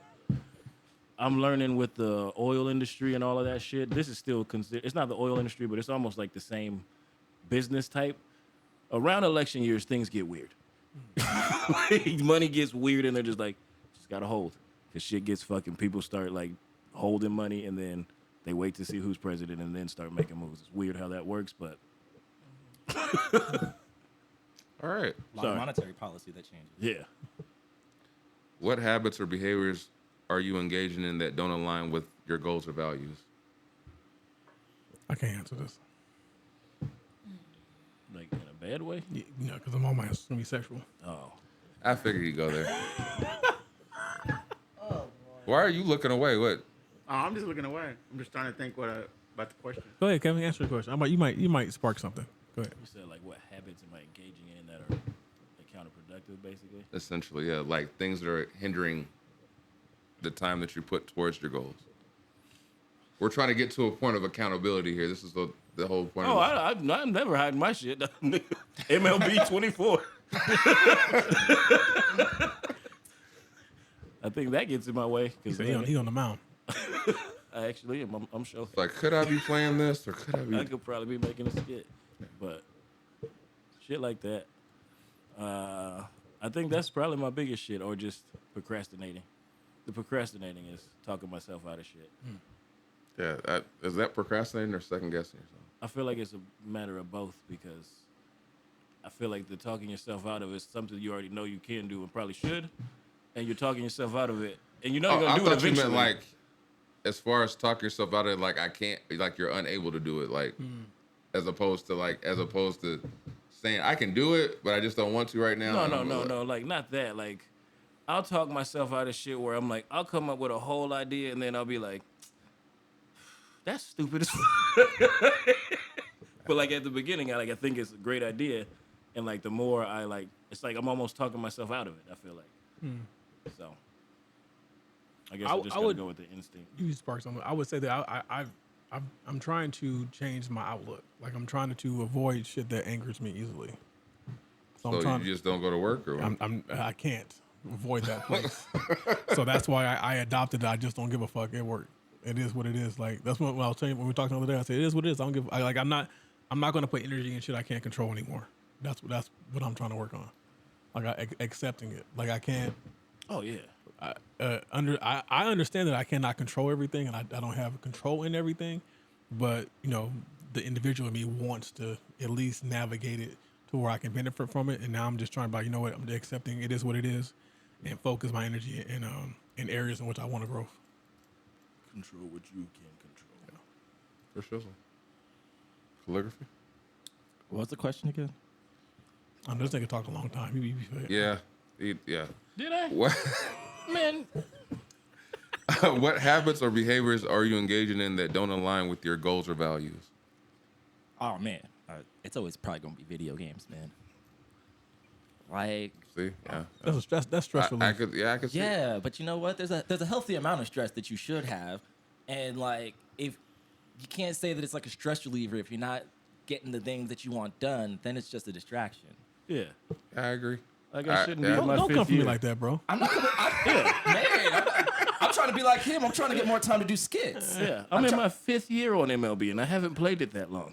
Speaker 9: I'm learning with the oil industry and all of that shit. This is still considered. It's not the oil industry, but it's almost like the same business type. Around election years, things get weird. Money gets weird, and they're just like, just gotta hold, because shit gets fucking. People start like holding money, and then they wait to see who's president and then start making moves. It's weird how that works, but...
Speaker 5: All right.
Speaker 3: A lot of monetary policy that changes.
Speaker 9: Yeah.
Speaker 5: What habits or behaviors are you engaging in that don't align with your goals or values?
Speaker 6: I can't answer this.
Speaker 9: Like in a bad way?
Speaker 6: Because I'm on my it's gonna be sexual.
Speaker 9: Oh.
Speaker 5: I figured you'd go there. Why are you looking away? What?
Speaker 4: Oh, I'm just looking away. I'm just trying to think about the question.
Speaker 6: Go ahead, Kevin. Answer the question. You might spark something. Go ahead.
Speaker 9: You said like what habits am I engaging in that are like counterproductive, basically?
Speaker 5: Essentially, yeah, like things that are hindering the time that you put towards your goals. We're trying to get to a point of accountability here. This is the whole point.
Speaker 9: Oh, I'm never hiding my shit. MLB 24. I think that gets in my way.
Speaker 6: He said he on the mound.
Speaker 9: I actually am. I'm sure.
Speaker 5: Like, could I be playing this or could I be?
Speaker 9: I could probably be making a skit, but shit like that. I think that's probably my biggest shit, or just procrastinating. The procrastinating is talking myself out of shit.
Speaker 5: Yeah, is that procrastinating or second guessing yourself?
Speaker 9: I feel like it's a matter of both, because I feel like the talking yourself out of it is something you already know you can do and probably should, and you're talking yourself out of it, and you know you're gonna do it
Speaker 5: I thought
Speaker 9: eventually.
Speaker 5: you meant like, as far as talking yourself out of it, like I can't, like you're unable to do it, like as opposed to saying I can do it, but I just don't want to right now.
Speaker 9: No, like not that. Like I'll talk myself out of shit where I'm like, I'll come up with a whole idea and then I'll be like, that's stupid as fuck. But like at the beginning, I think it's a great idea, and like the more I like, it's like I'm almost talking myself out of it. I feel like so. I guess I just gotta go with the instinct.
Speaker 6: You sparked something. I would say that I'm trying to change my outlook. Like I'm trying to avoid shit that angers me easily.
Speaker 5: So you just don't go to work, or
Speaker 6: I can't avoid that place. So that's why I adopted it. I just don't give a fuck at work. It is what it is. Like that's what I was saying when we were talking the other day. I said it is what it is. I don't give. I'm not going to put energy in shit I can't control anymore. That's what I'm trying to work on. Like accepting it. Like I can't.
Speaker 9: Oh yeah.
Speaker 6: I understand that I cannot control everything, and I don't have control in everything. But you know, the individual in me wants to at least navigate it to where I can benefit from it. And now I'm just trying to, you know what, I'm accepting it is what it is, and focus my energy in areas in which I want to grow.
Speaker 9: Control what you can control.
Speaker 5: Yeah. For sure. Calligraphy.
Speaker 3: What's the question again?
Speaker 6: This nigga talked a long time.
Speaker 5: Yeah.
Speaker 9: Did I?
Speaker 5: What?
Speaker 9: Man.
Speaker 5: What habits or behaviors are you engaging in that don't align with your goals or values?
Speaker 3: Oh man, it's always probably gonna be video games, man. Like,
Speaker 5: see, yeah,
Speaker 6: that's stress relief.
Speaker 5: I could see.
Speaker 3: Yeah, but you know what? There's a healthy amount of stress that you should have, and like if you can't say that it's like a stress reliever if you're not getting the things that you want done, then it's just a distraction.
Speaker 9: Yeah,
Speaker 5: I agree.
Speaker 9: Like I shouldn't be in my
Speaker 6: don't
Speaker 9: fifth
Speaker 6: come for
Speaker 9: year.
Speaker 6: me like that, bro.
Speaker 3: I'm not man. I'm trying to be like him. I'm trying to get more time to do skits.
Speaker 9: Yeah, I'm in my fifth year on MLB, and I haven't played it that long.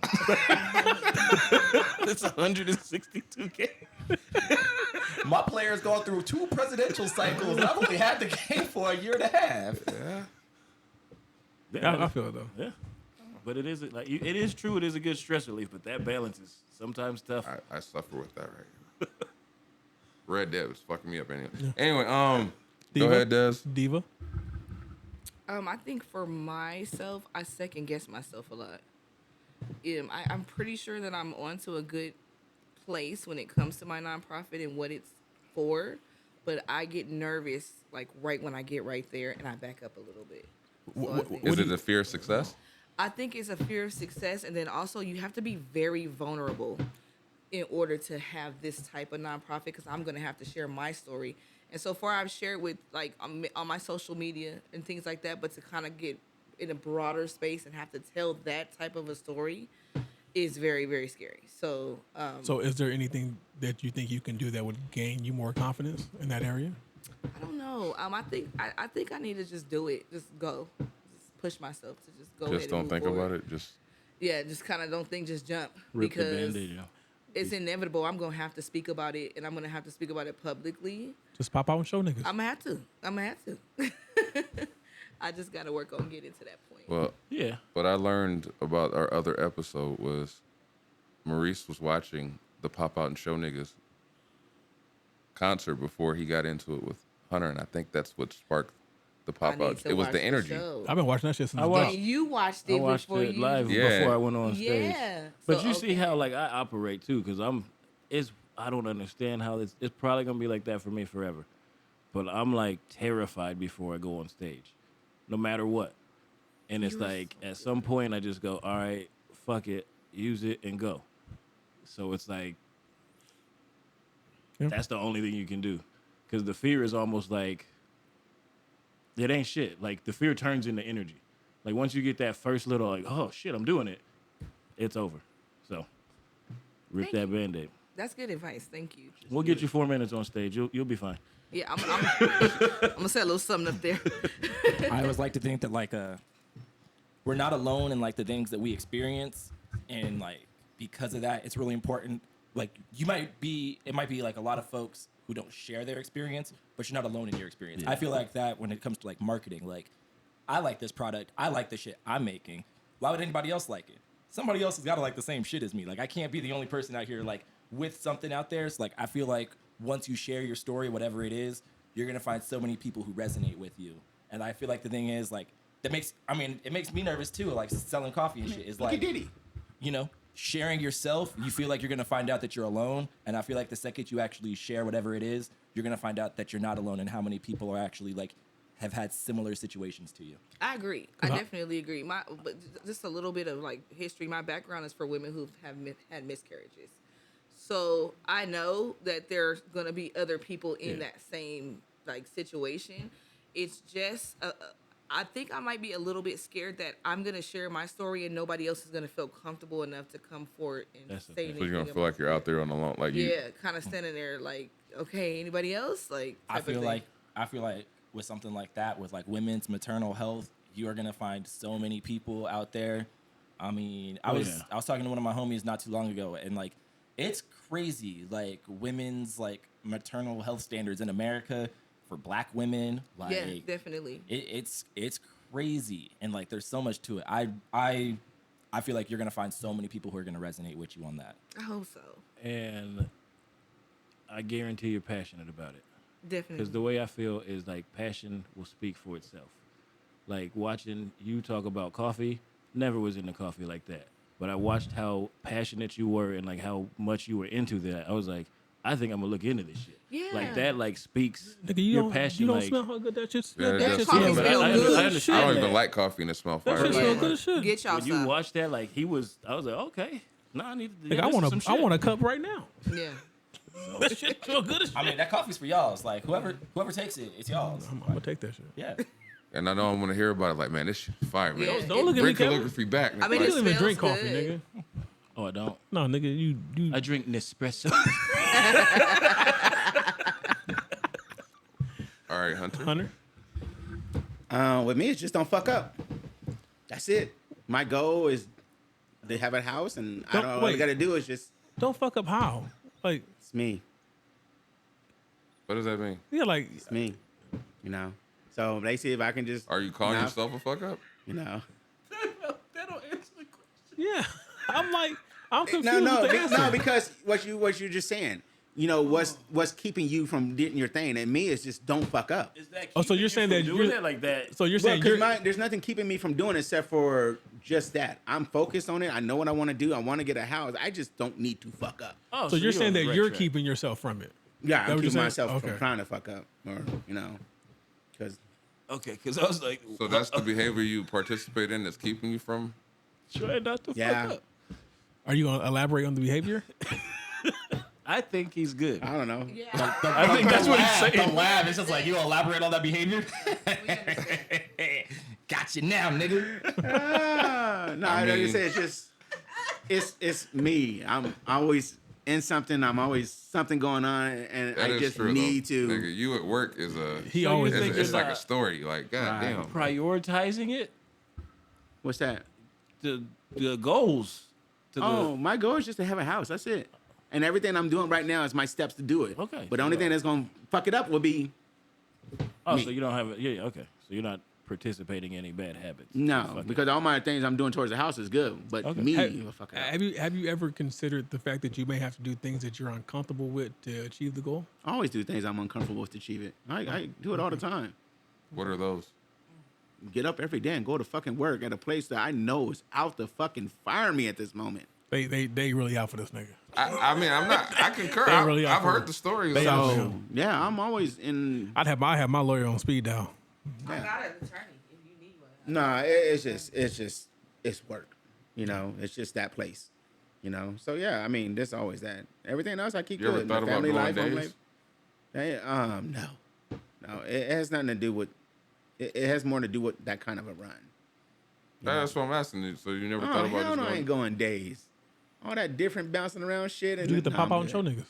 Speaker 9: It's 162 games.
Speaker 3: My player's gone through 2 presidential cycles, and I've only had the game for a year and a half.
Speaker 6: Yeah, I feel it though.
Speaker 9: Yeah, but it is like it is true. It is a good stress relief, but that balance is sometimes tough.
Speaker 5: I suffer with that right now. Red Dead was fucking me up anyway. Yeah. Anyway,
Speaker 6: Diva?
Speaker 5: Go ahead, Des.
Speaker 6: Diva.
Speaker 7: I think for myself, I second guess myself a lot. I'm pretty sure that I'm onto a good place when it comes to my nonprofit and what it's for, but I get nervous like right when I get right there, and I back up a little bit. So
Speaker 5: Is it a fear of success?
Speaker 7: I think it's a fear of success, and then also you have to be very vulnerable in order to have this type of nonprofit, because I'm going to have to share my story. And so far I've shared with like on my social media and things like that, but to kind of get in a broader space and have to tell that type of a story is very, very scary. So
Speaker 6: So is there anything that you think you can do that would gain you more confidence in that area?
Speaker 7: I don't know. I think I need to just do it. Just go. Just push myself to just go.
Speaker 5: Just don't think about it.
Speaker 7: Just kind of don't think. Just jump.
Speaker 9: Rip the
Speaker 7: because
Speaker 9: Band-Aid out.
Speaker 7: it's inevitable. I'm gonna have to speak about it, and I'm gonna have to speak about it publicly.
Speaker 6: Just pop out and show niggas.
Speaker 7: I'm gonna have to. I just gotta work on getting to that point.
Speaker 5: Well,
Speaker 9: Yeah.
Speaker 5: what I learned about our other episode was Maurice was watching the Pop Out and Show Niggas concert before he got into it with Hunter, and I think that's what sparked the Pop Out. It was the energy.
Speaker 6: I've been watching that shit since
Speaker 9: I
Speaker 6: the
Speaker 9: watched-
Speaker 6: drop.
Speaker 7: You watched it
Speaker 9: I watched
Speaker 7: before
Speaker 9: it
Speaker 7: you
Speaker 9: live
Speaker 5: Yeah.
Speaker 9: before I went on stage.
Speaker 7: Yeah.
Speaker 9: But
Speaker 7: So,
Speaker 9: you see
Speaker 7: okay.
Speaker 9: how like I operate too, because I don't understand how it's probably gonna be like that for me forever. But I'm like terrified before I go on stage, no matter what. And it's like at some point I just go, all right, fuck it, use it and go. So it's like that's the only thing you can do, because the fear is almost like it ain't shit. Like the fear turns into energy. Like once you get that first little like, oh shit, I'm doing it, it's over. So rip that Band-Aid.
Speaker 7: That's good advice. Thank you.
Speaker 9: We'll get you 4 minutes on stage. You'll be fine.
Speaker 7: Yeah, I'm gonna say a little something up there.
Speaker 3: I always like to think that like we're not alone in like the things that we experience, and like because of that, it's really important. Like it might be like a lot of folks who don't share their experience, but you're not alone in your experience. I feel like that when it comes to like marketing. Like I like this product, I like the shit I'm making. Why would anybody else like it? Somebody else has got to like the same shit as me. Like I can't be the only person out here like with something out there. It's like I feel like once you share your story, whatever it is, you're gonna find so many people who resonate with you. And I feel like the thing is like it makes me nervous too. Like selling coffee and shit is like, you know, sharing yourself. You feel like you're gonna find out that you're alone. And I feel like the second you actually share whatever it is, you're gonna find out that you're not alone and how many people are actually like have had similar situations to you.
Speaker 7: I agree. I definitely agree. But just a little bit of like history. My background is for women who have had miscarriages. So I know that there's gonna be other people in that same like situation. It's just I think I might be a little bit scared that I'm gonna share my story and nobody else is gonna feel comfortable enough to come forward and say anything.
Speaker 5: So you're gonna feel like you're out there on the lawn, like
Speaker 7: kind of standing there like, okay, anybody else? Like
Speaker 3: I feel like with something like that, with like women's maternal health, you are gonna find so many people out there. I mean, I was talking to one of my homies not too long ago, and like it's crazy, like women's like maternal health standards in America for Black women. Like,
Speaker 7: yeah, definitely.
Speaker 3: It's crazy, and like there's so much to it. I feel like you're gonna find so many people who are gonna resonate with you on that.
Speaker 7: I hope so.
Speaker 9: And I guarantee you're passionate about it.
Speaker 7: Definitely.
Speaker 9: Because the way I feel is like passion will speak for itself. Like watching you talk about coffee, never was into coffee like that. But I watched how passionate you were and like how much you were into that. I was like, I think I'm gonna look into this shit.
Speaker 7: Yeah.
Speaker 9: Like that like speaks
Speaker 6: Nigga,
Speaker 9: your passion.
Speaker 6: You don't
Speaker 9: like,
Speaker 6: smell how good that shit
Speaker 5: Yeah,
Speaker 6: smells.
Speaker 5: that
Speaker 7: coffee
Speaker 5: shit
Speaker 7: smell
Speaker 5: smell
Speaker 7: good.
Speaker 9: I understand
Speaker 5: I don't even
Speaker 9: that.
Speaker 5: like coffee and it smells
Speaker 6: That
Speaker 5: fire.
Speaker 6: shit smell good as shit.
Speaker 7: Get y'all
Speaker 9: When you
Speaker 7: some.
Speaker 9: watch that, like I was like, okay, no, I need to.
Speaker 6: Like, I want a cup right now.
Speaker 7: Yeah.
Speaker 6: That shit feel good as shit.
Speaker 3: I mean, that coffee's for y'all. It's like whoever takes it, it's y'all's.
Speaker 6: I'm gonna take that shit.
Speaker 3: Yeah.
Speaker 5: And I know I'm gonna hear about it. Like, man, this shit fire, man.
Speaker 7: Yeah.
Speaker 6: Don't look at me,
Speaker 5: Bring
Speaker 6: Kevin.
Speaker 5: calligraphy back.
Speaker 7: I mean,
Speaker 6: You
Speaker 7: it
Speaker 6: don't even drink
Speaker 7: smells
Speaker 6: coffee,
Speaker 7: good.
Speaker 6: nigga.
Speaker 9: Oh, I don't.
Speaker 6: No, nigga, you
Speaker 9: I drink Nespresso.
Speaker 5: All right, Hunter.
Speaker 6: Hunter.
Speaker 4: With me, it's just don't fuck up. That's it. My goal is to have a house, and I
Speaker 6: Don't-
Speaker 4: don't. All I
Speaker 6: wait.
Speaker 4: gotta do is just
Speaker 6: Don't fuck up how? Like,
Speaker 4: it's me.
Speaker 5: What does that mean?
Speaker 6: yeah, like
Speaker 4: It's me. You know. So they see if I can just.
Speaker 5: Are you calling
Speaker 4: Nah.
Speaker 5: yourself a fuck up?
Speaker 4: You know.
Speaker 9: That don't answer the question.
Speaker 6: yeah. I'm confused
Speaker 4: No,
Speaker 6: with the answer.
Speaker 4: because what you're just saying. You know what's keeping you from getting your thing, and me is just don't fuck up.
Speaker 9: Is that
Speaker 6: Oh, so you're saying that
Speaker 9: doing
Speaker 6: you're
Speaker 9: that like that?
Speaker 6: So you're
Speaker 4: Well,
Speaker 6: saying you're
Speaker 4: there's nothing keeping me from doing it except for just that. I'm focused on it. I know what I want to do. I want to get a house. I just don't need to fuck up.
Speaker 9: Oh,
Speaker 6: so you're saying
Speaker 9: on the
Speaker 6: that
Speaker 9: right
Speaker 6: you're
Speaker 9: track.
Speaker 6: keeping yourself from it.
Speaker 4: Yeah,
Speaker 6: That
Speaker 4: I'm
Speaker 6: what you're
Speaker 4: keeping
Speaker 6: saying?
Speaker 4: myself
Speaker 6: Okay.
Speaker 4: from trying to fuck up, or you know, because
Speaker 9: Okay, because I was like,
Speaker 5: So that's the behavior you participate in that's keeping you from.
Speaker 9: try not to
Speaker 4: Yeah.
Speaker 9: fuck up.
Speaker 6: Are you gonna elaborate on the behavior?
Speaker 9: I think he's good.
Speaker 4: I don't know.
Speaker 7: Yeah.
Speaker 9: I think that's what he's
Speaker 8: The
Speaker 9: saying.
Speaker 8: laugh. It's just like you elaborate on that behavior.
Speaker 3: Got you now, nigga.
Speaker 4: No,
Speaker 5: I
Speaker 4: I
Speaker 5: mean-
Speaker 4: just say it's just it's me. I'm always in something. I'm always something going on, and
Speaker 5: That
Speaker 4: I
Speaker 5: is
Speaker 4: just
Speaker 5: true,
Speaker 4: need
Speaker 5: though.
Speaker 4: to.
Speaker 5: Nigga, you at work is a.
Speaker 6: He
Speaker 9: So
Speaker 6: always
Speaker 9: you think
Speaker 5: It's
Speaker 9: you're
Speaker 5: like a
Speaker 9: not
Speaker 5: story. Like, goddamn.
Speaker 9: prioritizing it,
Speaker 4: What's that?
Speaker 9: the goals. To
Speaker 4: Oh, my goal is just to have a house. That's it. And everything I'm doing right now is my steps to do it.
Speaker 9: Okay.
Speaker 4: But the only thing that's gonna fuck it up will be
Speaker 9: so you don't have it. Yeah, okay. So you're not participating in any bad habits.
Speaker 4: no,
Speaker 9: Fuck it.
Speaker 4: because all my things I'm doing towards the house is good. But
Speaker 9: Okay.
Speaker 4: me,
Speaker 6: Have,
Speaker 4: will fuck it up.
Speaker 6: have you ever considered the fact that you may have to do things that you're uncomfortable with to achieve the goal?
Speaker 4: I always do things I'm uncomfortable with to achieve it. I do it all the time.
Speaker 5: What are those?
Speaker 4: Get up every day and go to fucking work at a place that I know is out to fucking fire me at this moment.
Speaker 6: They really out for this nigga.
Speaker 5: I mean, I'm not. I concur.
Speaker 6: They really
Speaker 5: I've
Speaker 6: are
Speaker 5: heard the stories.
Speaker 6: They are.
Speaker 4: So yeah, I'm always in.
Speaker 6: I have my lawyer on speed dial.
Speaker 7: I got an attorney if you need one.
Speaker 4: Nah, it's just work. You know, it's just that place. You know, so yeah, I mean, there's always that. Everything else I keep
Speaker 5: You ever
Speaker 4: good.
Speaker 5: thought
Speaker 4: My
Speaker 5: about
Speaker 4: family
Speaker 5: going
Speaker 4: life, home
Speaker 5: days?
Speaker 4: life. No, it has nothing to do with. It has more to do with that kind of a run.
Speaker 5: That's what I'm asking you. So you never thought
Speaker 4: Oh
Speaker 5: about
Speaker 4: hell
Speaker 5: just
Speaker 4: no, I
Speaker 5: going?
Speaker 4: ain't going days. all that different bouncing around shit. And
Speaker 6: You get to
Speaker 4: nah,
Speaker 6: pop
Speaker 4: I'm
Speaker 6: out and show
Speaker 4: good.
Speaker 6: niggas.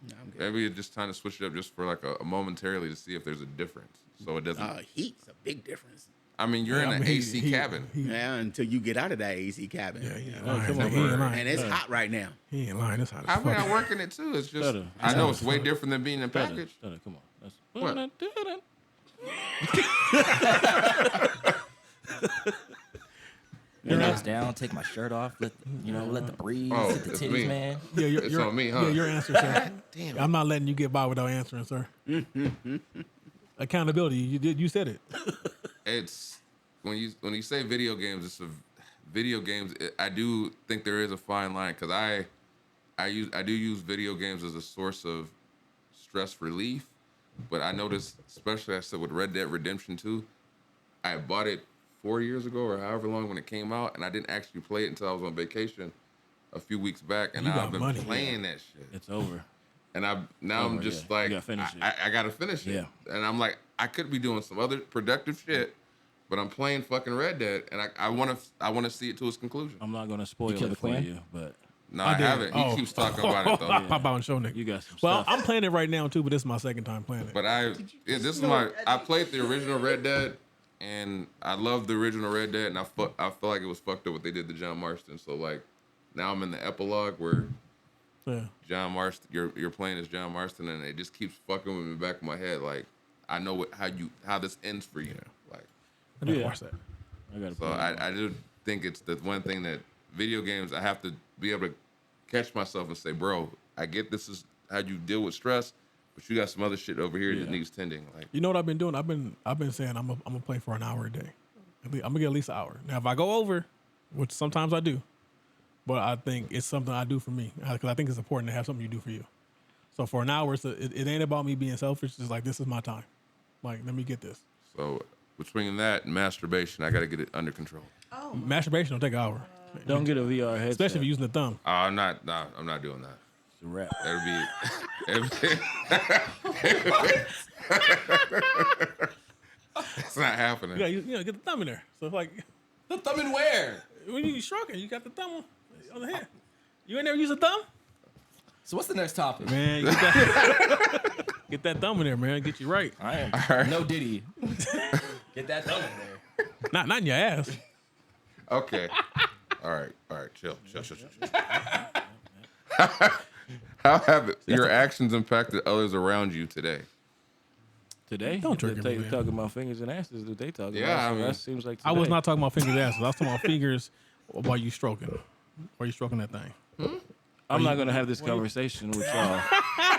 Speaker 4: Nah, I'm good.
Speaker 5: Maybe it's just trying to switch it up just for like a momentarily to see if there's a difference. So it doesn't.
Speaker 4: Heat's a big difference.
Speaker 5: I mean, you're in an AC cabin.
Speaker 4: Yeah, until you get out of that AC cabin.
Speaker 6: Yeah,
Speaker 4: you know?
Speaker 6: lying.
Speaker 9: come on,
Speaker 6: He ain't
Speaker 9: bro.
Speaker 6: lying.
Speaker 4: And it's hot right now.
Speaker 6: He ain't lying. It's hot as
Speaker 5: I mean,
Speaker 6: fuck.
Speaker 5: I work in it too. It's just
Speaker 9: Shut up.
Speaker 5: I know it's way different than being in
Speaker 9: Shut up,
Speaker 5: package.
Speaker 9: shut up, come on. That's,
Speaker 5: What?
Speaker 3: Your nose down, take my shirt off, let the breeze
Speaker 5: Oh,
Speaker 3: hit the
Speaker 5: it's
Speaker 3: titties,
Speaker 5: me.
Speaker 3: man.
Speaker 6: Yeah,
Speaker 5: It's on me, huh?
Speaker 6: Yeah, your answer, sir.
Speaker 5: Damn.
Speaker 6: I'm not letting you get by without answering, sir. Accountability. You said it.
Speaker 5: It's when you say video games, it's video games. I do think there is a fine line because I do use video games as a source of stress relief, but I noticed, especially I said with Red Dead Redemption 2, I bought it 4 years ago or however long when it came out, and I didn't actually play it until I was on vacation a few weeks back, and
Speaker 6: You
Speaker 5: now
Speaker 6: got
Speaker 5: I've been
Speaker 6: money.
Speaker 5: playing that shit.
Speaker 9: It's over.
Speaker 5: And I'm
Speaker 9: Oh,
Speaker 5: just
Speaker 9: yeah.
Speaker 5: like,
Speaker 9: You gotta finish it.
Speaker 5: I gotta finish it.
Speaker 9: Yeah.
Speaker 5: And I'm like, I could be doing some other productive shit, but I'm playing fucking Red Dead, and I want to see it to its conclusion.
Speaker 9: I'm not gonna spoil
Speaker 3: kill
Speaker 9: it
Speaker 3: the
Speaker 9: for
Speaker 3: clan?
Speaker 9: you, but
Speaker 5: No, I
Speaker 6: did.
Speaker 5: haven't. He
Speaker 6: Oh.
Speaker 5: keeps talking about it though.
Speaker 6: Pop out and show niggas.
Speaker 9: you got some
Speaker 6: Well,
Speaker 9: stuff.
Speaker 6: I'm playing it right now too, but this is my second time playing it.
Speaker 5: But this is I played the original Red Dead, and I love the original Red Dead, and I feel like it was fucked up what they did to John Marston. So like, now I'm in the epilogue where
Speaker 6: Yeah.
Speaker 5: John Marston, you're playing as John Marston, and it just keeps fucking with me back of my head. Like, I know how this ends for you. Like,
Speaker 6: I need to
Speaker 9: Yeah.
Speaker 6: watch that.
Speaker 9: I gotta
Speaker 5: so
Speaker 9: play it.
Speaker 5: I do think it's the one thing that video games I have to be able to catch myself and say, bro, I get this is how you deal with stress, but you got some other shit over here that needs tending. Like,
Speaker 6: You know what I've been doing? I've been saying I'm gonna play for an hour a day. I'm gonna get at least an hour. Now, if I go over, which sometimes I do, but I think it's something I do for me because I think it's important to have something you do for you. So for an hour, it ain't about me being selfish. It's like, this is my time. Like, let me get this.
Speaker 5: so between that and masturbation, I got to get it under control.
Speaker 6: Masturbation don't take an hour,
Speaker 9: Don't get a VR headset.
Speaker 6: especially if you're using the thumb.
Speaker 5: I'm not doing that.
Speaker 9: It's a wrap.
Speaker 5: It's not happening.
Speaker 6: You gotta get the thumb in there. So it's like
Speaker 3: The thumb in where?
Speaker 6: when you stroking, you got the thumb on the hand. You ain't never use a thumb?
Speaker 3: So what's the next topic?
Speaker 6: Man, get that thumb in there, man. Get you right.
Speaker 3: All right. No Diddy. Get that thumb in there.
Speaker 6: Not in your ass.
Speaker 5: Okay. All right. Chill. How have your actions impacted others around you today?
Speaker 9: Today?
Speaker 6: Don't trigger
Speaker 9: they
Speaker 6: me, man.
Speaker 9: talking about fingers and asses. Do they talk
Speaker 5: Yeah,
Speaker 9: about?
Speaker 5: I
Speaker 9: So
Speaker 5: mean-
Speaker 9: that seems like today.
Speaker 6: I was not talking about fingers and asses. I was talking about fingers while you stroking. While you stroking that thing.
Speaker 9: I'm not gonna have this conversation with y'all.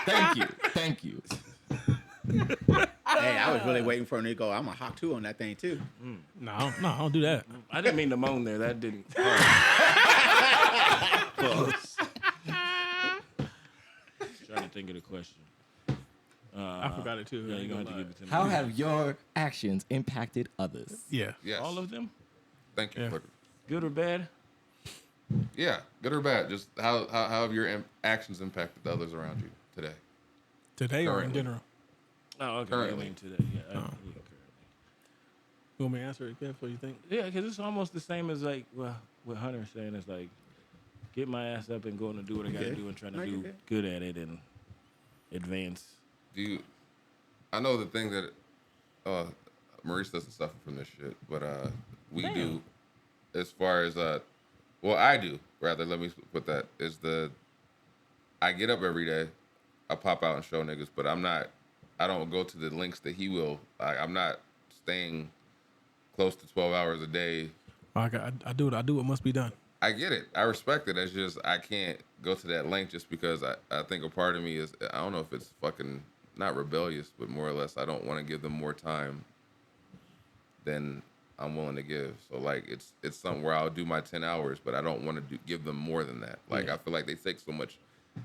Speaker 3: Thank you.
Speaker 4: Hey, I was really waiting for him to go, I'm a hawk too on that thing too.
Speaker 6: No, I don't do that.
Speaker 9: I didn't mean to moan there. That didn't. Close. Trying to think of the question.
Speaker 6: I forgot it too.
Speaker 9: Yeah, you're gonna have to give it to me.
Speaker 3: How have your actions impacted others?
Speaker 6: Yeah.
Speaker 5: Yes.
Speaker 9: all of them,
Speaker 5: Thank you.
Speaker 6: Yeah.
Speaker 5: Clicker.
Speaker 9: good or bad?
Speaker 5: Yeah, good or bad. Just how have your actions impacted the others around you today?
Speaker 6: Today or in
Speaker 5: Currently.
Speaker 6: general?
Speaker 9: Oh, okay.
Speaker 5: Currently.
Speaker 9: I mean today. Yeah, currently.
Speaker 6: You want me to answer it, Kev? What you think?
Speaker 9: Yeah, because it's almost the same as like what Hunter's saying. It's like get my ass up and going to do what I got to
Speaker 4: Okay.
Speaker 9: do and trying
Speaker 4: No,
Speaker 9: to
Speaker 4: you're
Speaker 9: do
Speaker 4: good.
Speaker 9: good at it and advance.
Speaker 5: I know the thing that Maurice doesn't suffer from this shit, but we do. As far as I do rather. Let me put that is I get up every day, I pop out and show niggas, but I don't go to the lengths that he will. I'm not staying close to 12 hours a day.
Speaker 6: I do what must be done.
Speaker 5: I get it. I respect it. It's just I can't go to that length just because I think a part of me is, I don't know if it's fucking not rebellious, but more or less I don't want to give them more time than I'm willing to give. So like it's something where I'll do my 10 hours, but I don't want to give them more than that. Like I feel like they take so much.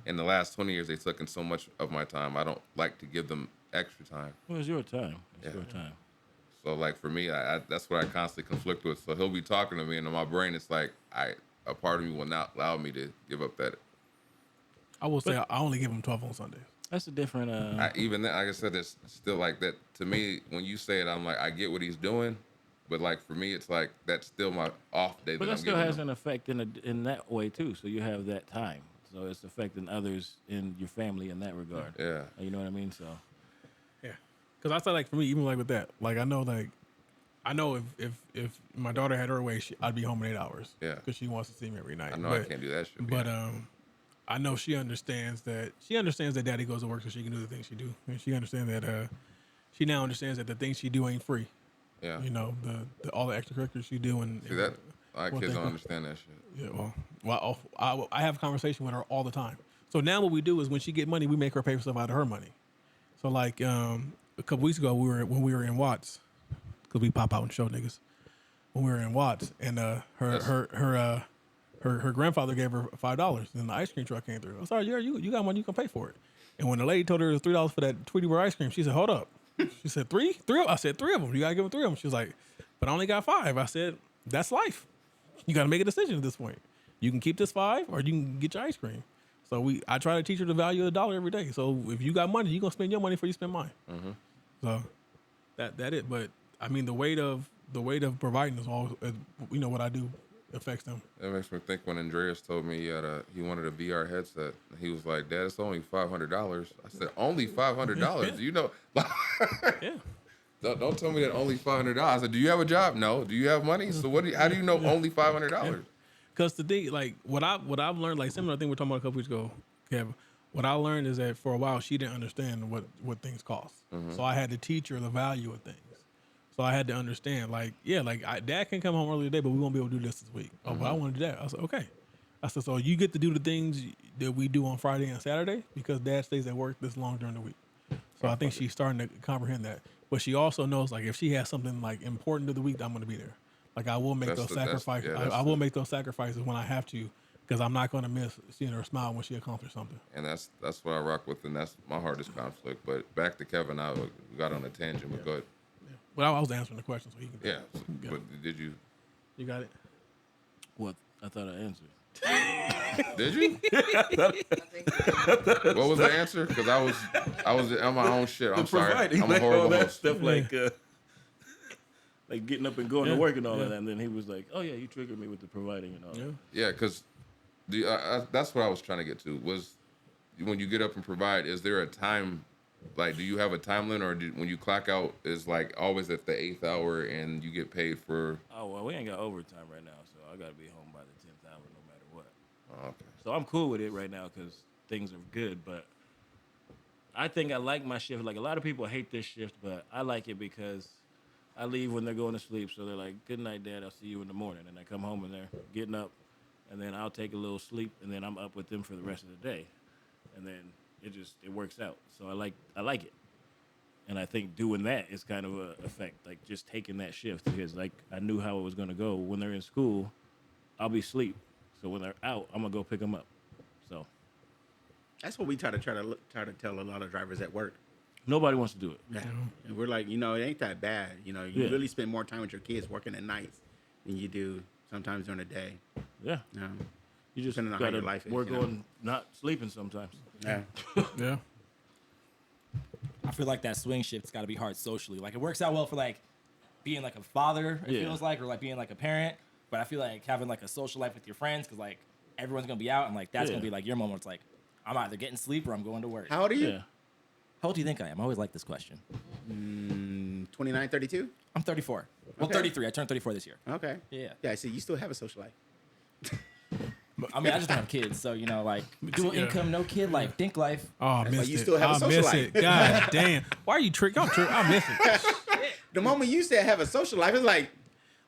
Speaker 5: In the last 20 years, they've taken so much of my time. I don't like to give them extra time.
Speaker 9: Well, it's your time. It's
Speaker 5: Yeah.
Speaker 9: your time.
Speaker 5: So like for me, that's what I constantly conflict with. So he'll be talking to me, and in my brain, it's like a part of me will not allow me to give up that.
Speaker 6: I will say I only give them 12 on Sundays.
Speaker 9: That's a different.
Speaker 5: Even then, like I said, it's still like that to me. When you say it, I'm like, I get what he's doing, But like for me, it's like that's still my off day.
Speaker 9: But
Speaker 5: that
Speaker 9: that
Speaker 5: I'm
Speaker 9: still
Speaker 5: giving
Speaker 9: has
Speaker 5: them.
Speaker 9: an effect in that way too. So you have that time. So it's affecting others in your family in that regard.
Speaker 5: Yeah.
Speaker 9: You know what I mean? So
Speaker 6: Yeah, because I feel like for me, even like with that, like I know if my daughter had her way, I'd be home in 8 hours.
Speaker 5: Yeah.
Speaker 6: because she wants to see me every night.
Speaker 5: I know I can't do that shit.
Speaker 6: But I know she understands that daddy goes to work so she can do the things she do, and she understands that she now understands that the things she do ain't free.
Speaker 5: Yeah.
Speaker 6: You know, the all the extracurriculars she do and
Speaker 5: See that? My
Speaker 6: well,
Speaker 5: kids
Speaker 6: thank
Speaker 5: don't
Speaker 6: you.
Speaker 5: understand that shit.
Speaker 6: Yeah, well, I have a conversation with her all the time. So now what we do is when she get money, we make her pay for stuff out of her money. So like a couple weeks ago, when we were in Watts, because we pop out and show niggas. When we were in Watts, and her grandfather gave her $5, and the ice cream truck came through. I was like, yeah, you got money, you can pay for it. And when the lady told her it was $3 for that Tweety Bird ice cream, she said, hold up. She said, three? I said, 3 of them. You gotta give them 3 of them. She was like, but I only got 5. I said, that's life. You gotta make a decision at this point. You can keep this 5, or you can get your ice cream. So I try to teach her the value of the dollar every day. So if you got money, you gonna spend your money before you spend mine.
Speaker 5: Mm-hmm.
Speaker 6: So that it. But I mean, the weight of providing is all. What I do affects them.
Speaker 5: That makes me think when Andreas told me he wanted a VR headset. He was like, "Dad, it's only $500." I said, "Only $500?" You know,
Speaker 6: Yeah.
Speaker 5: Don't tell me that only $500. I said, "Do you have a job? No. Do you have money? So how do you know only $500?"
Speaker 6: Because the thing, like what I've learned, like similar thing we were talking about a couple weeks ago, Kevin. What I learned is that for a while she didn't understand what things cost.
Speaker 5: Mm-hmm.
Speaker 6: So I had to teach her the value of things. So I had to understand, Dad can come home early today, but we won't be able to do this week. Oh, but I want to do that. I said, okay. I said, so you get to do the things that we do on Friday and Saturday because Dad stays at work this long during the week. So I think she's starting to comprehend that. But she also knows, like, if she has something like important to the week, I'm going to be there. Like I will make those sacrifices. I will make those sacrifices when I have to, because I'm not going to miss seeing her smile when she accomplishes something.
Speaker 5: And that's what I rock with, and that's my hardest conflict. But back to Kevin, I got on a tangent. But go ahead.
Speaker 6: Well, I was answering the question, so he can.
Speaker 5: Yeah. But did you?
Speaker 6: You got it.
Speaker 9: what? I thought I answered.
Speaker 5: Did you? What was the answer? Because I was on my own shit. I'm sorry.
Speaker 9: Providing,
Speaker 5: I'm a horrible
Speaker 9: all that
Speaker 5: host.
Speaker 9: stuff like getting up and going to work and all of that. And then he was like, "Oh yeah, you triggered me with the providing and all that."
Speaker 5: Yeah, because that's what I was trying to get to was when you get up and provide. Is there a time? Like, do you have a time limit, or when you clock out is like always at the 8th hour and you get paid for?
Speaker 9: Oh well, we ain't got overtime right now, so I gotta be home by the 10th hour no matter what.
Speaker 5: Oh, okay.
Speaker 9: So I'm cool with it right now because things are good. But I think I like my shift. Like a lot of people hate this shift, but I like it because I leave when they're going to sleep. So they're like, "Good night, Dad. I'll see you in the morning." And I come home and they're getting up, and then I'll take a little sleep, and then I'm up with them for the rest of the day, and then it works out. So I like it, and I think doing that is kind of a effect, like just taking that shift because like I knew how it was gonna go. When they're in school, I'll be asleep, so when they're out, I'm gonna go pick them up. So
Speaker 4: That's what we try to tell a lot of drivers at work.
Speaker 9: nobody wants to do it.
Speaker 4: Yeah. And we're like, it ain't that bad. You really spend more time with your kids working at nights than you do sometimes during the day.
Speaker 9: Yeah, you just
Speaker 4: depending on how
Speaker 9: gotta
Speaker 4: your life is,
Speaker 9: work on not sleeping sometimes.
Speaker 4: Yeah.
Speaker 6: Yeah.
Speaker 3: I feel like that swing shift's got to be hard socially. Like it works out well for like being like a father, it feels like, or like being like a parent. But I feel like having like a social life with your friends, because like everyone's gonna be out, and like that's gonna be like your moment. It's like I'm either getting sleep or I'm going to work.
Speaker 4: How old are you?
Speaker 9: Yeah.
Speaker 3: How old do you think I am? I always like this question.
Speaker 4: 29, 32?
Speaker 3: I'm 34. Well,
Speaker 4: Okay.
Speaker 3: 33. I turned 34 this year.
Speaker 4: Okay.
Speaker 3: Yeah.
Speaker 4: Yeah, see, you still have a social life.
Speaker 3: I mean, I just don't have kids, so like dual income, no kid life, think life.
Speaker 6: Oh, I
Speaker 4: why
Speaker 6: missed
Speaker 4: you
Speaker 6: it.
Speaker 4: still have a
Speaker 6: I
Speaker 4: social
Speaker 6: miss
Speaker 4: life.
Speaker 6: it. God damn. Why are you tricking? I miss it.
Speaker 4: The moment you said have a social life, it's like,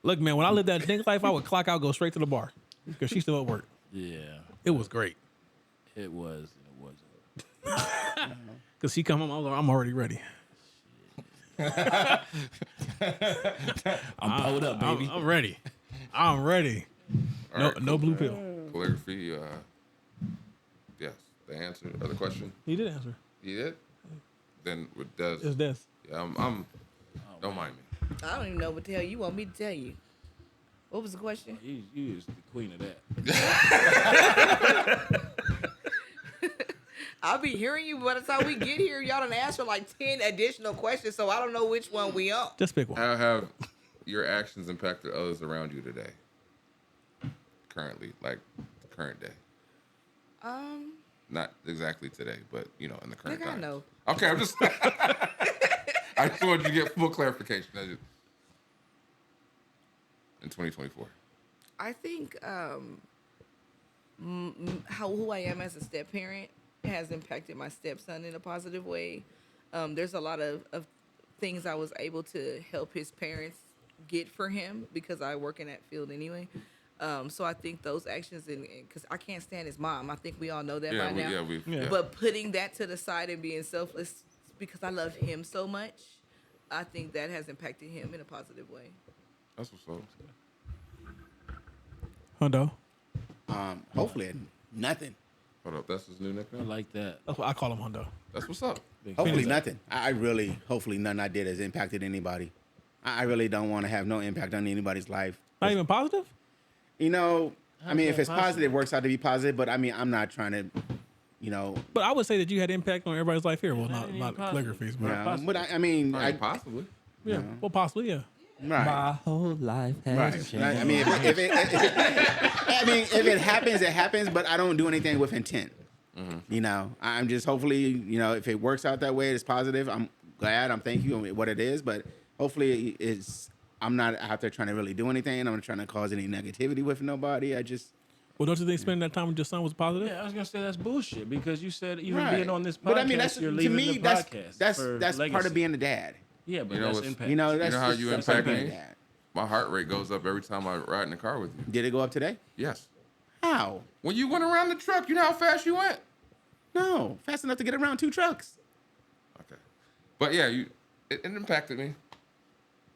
Speaker 6: Look, man, when I lived that think life, I would clock out, go straight to the bar because she's still at work.
Speaker 9: Yeah,
Speaker 6: It was great.
Speaker 9: it was. And it wasn't.
Speaker 6: Because she come home, I'm already ready.
Speaker 3: I'm pulled up, baby.
Speaker 6: I'm ready. I'm ready.
Speaker 5: All right,
Speaker 6: No blue pill.
Speaker 5: Calligraphy. Yes, the answer or the question.
Speaker 6: He did answer.
Speaker 5: He did. Then it does.
Speaker 6: It's this.
Speaker 5: Yeah, I'm don't mind me.
Speaker 7: I don't even know what the hell you want me to tell you. What was the question?
Speaker 9: You is the queen of that.
Speaker 7: I'll be hearing you by the time we get here. Y'all done answer like 10 additional questions, so I don't know which one we on.
Speaker 6: Just pick one.
Speaker 5: Have your actions impacted others around you today? Currently, like the current day. Not exactly today, but you know, in the current time.
Speaker 7: I know.
Speaker 5: Okay, I'm just. I just wanted you to get full clarification. In 2024.
Speaker 7: I think who I am as a step parent has impacted my stepson in a positive way. There's a lot of things I was able to help his parents get for him because I work in that field anyway. So I think those actions, because I can't stand his mom. I think we all know that by now.
Speaker 5: Yeah.
Speaker 7: But putting that to the side and being selfless because I love him so much, I think that has impacted him in a positive way.
Speaker 5: That's what's up.
Speaker 6: Hundo.
Speaker 4: Hopefully nothing.
Speaker 5: Hold up, that's his new
Speaker 9: I
Speaker 5: nickname?
Speaker 9: like that.
Speaker 6: That's what I call him, Hundo.
Speaker 5: That's what's up.
Speaker 4: Hopefully nothing. Hopefully nothing I did has impacted anybody. I really don't want to have no impact on anybody's life.
Speaker 6: Not even positive?
Speaker 4: You know, I mean, if it's
Speaker 9: positive?
Speaker 4: positive, it works out to be positive. But I mean, I'm not trying to, you know.
Speaker 6: But I would say that you had impact on everybody's life here. Well,
Speaker 9: Not
Speaker 6: not
Speaker 9: positive.
Speaker 6: calligraphies, but
Speaker 4: Yeah, but I mean,
Speaker 5: Possibly.
Speaker 6: yeah. Well, possibly, yeah.
Speaker 4: right.
Speaker 3: My whole life has
Speaker 4: Right.
Speaker 3: changed.
Speaker 4: I mean, if it happens, it happens. But I don't do anything with intent. You know, I'm just hopefully, you know, if it works out that way, it's positive. I'm glad. I'm thank you on what it is. But hopefully, I'm not out there trying to really do anything. I'm not trying to cause any negativity with nobody. I just.
Speaker 6: Well, don't you think spending that time with your son was positive?
Speaker 9: Yeah, I was gonna say that's bullshit because you said even
Speaker 4: Right.
Speaker 9: being on this podcast,
Speaker 4: But I mean, that's
Speaker 9: you're
Speaker 4: to
Speaker 9: leaving
Speaker 4: me.
Speaker 9: the
Speaker 4: That's
Speaker 9: podcast.
Speaker 4: that's
Speaker 9: for
Speaker 4: that's part
Speaker 9: legacy.
Speaker 4: of being a dad.
Speaker 9: Yeah, but
Speaker 5: You know
Speaker 9: that's
Speaker 5: what's-
Speaker 9: impact.
Speaker 4: You know, that's
Speaker 5: how
Speaker 4: just,
Speaker 5: you
Speaker 4: that's
Speaker 5: impact
Speaker 4: part of
Speaker 5: me?
Speaker 4: being a dad.
Speaker 5: My heart rate goes up every time I ride in the car with you.
Speaker 4: Did it go up today?
Speaker 5: Yes.
Speaker 4: How?
Speaker 5: When you went around the truck, you know how fast you went?
Speaker 4: No, fast enough to get around 2 trucks.
Speaker 5: Okay. But yeah, it impacted me.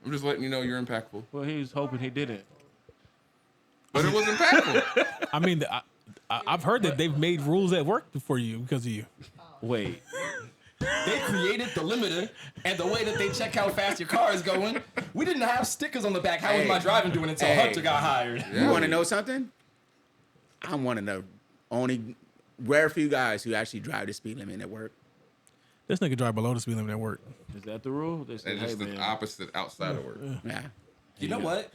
Speaker 5: I'm just letting you know you're impactful.
Speaker 9: Well, he was hoping he didn't.
Speaker 5: But it was impactful.
Speaker 6: I mean, I've heard that they've made rules at work for you because of you.
Speaker 3: Wait. They created the limiter and the way that they check how fast your car is going. We didn't have stickers on the back. How was my driving doing until
Speaker 4: Hey.
Speaker 3: Hunter got hired?
Speaker 4: You want to know something? I'm one of the only rare few guys who actually drive the speed limit at work.
Speaker 6: This nigga drive below the speed limit at work.
Speaker 9: Is that the rule? They said,
Speaker 5: And
Speaker 9: hey,
Speaker 5: just the
Speaker 9: man,
Speaker 5: opposite outside of work.
Speaker 4: Yeah.
Speaker 3: You know what?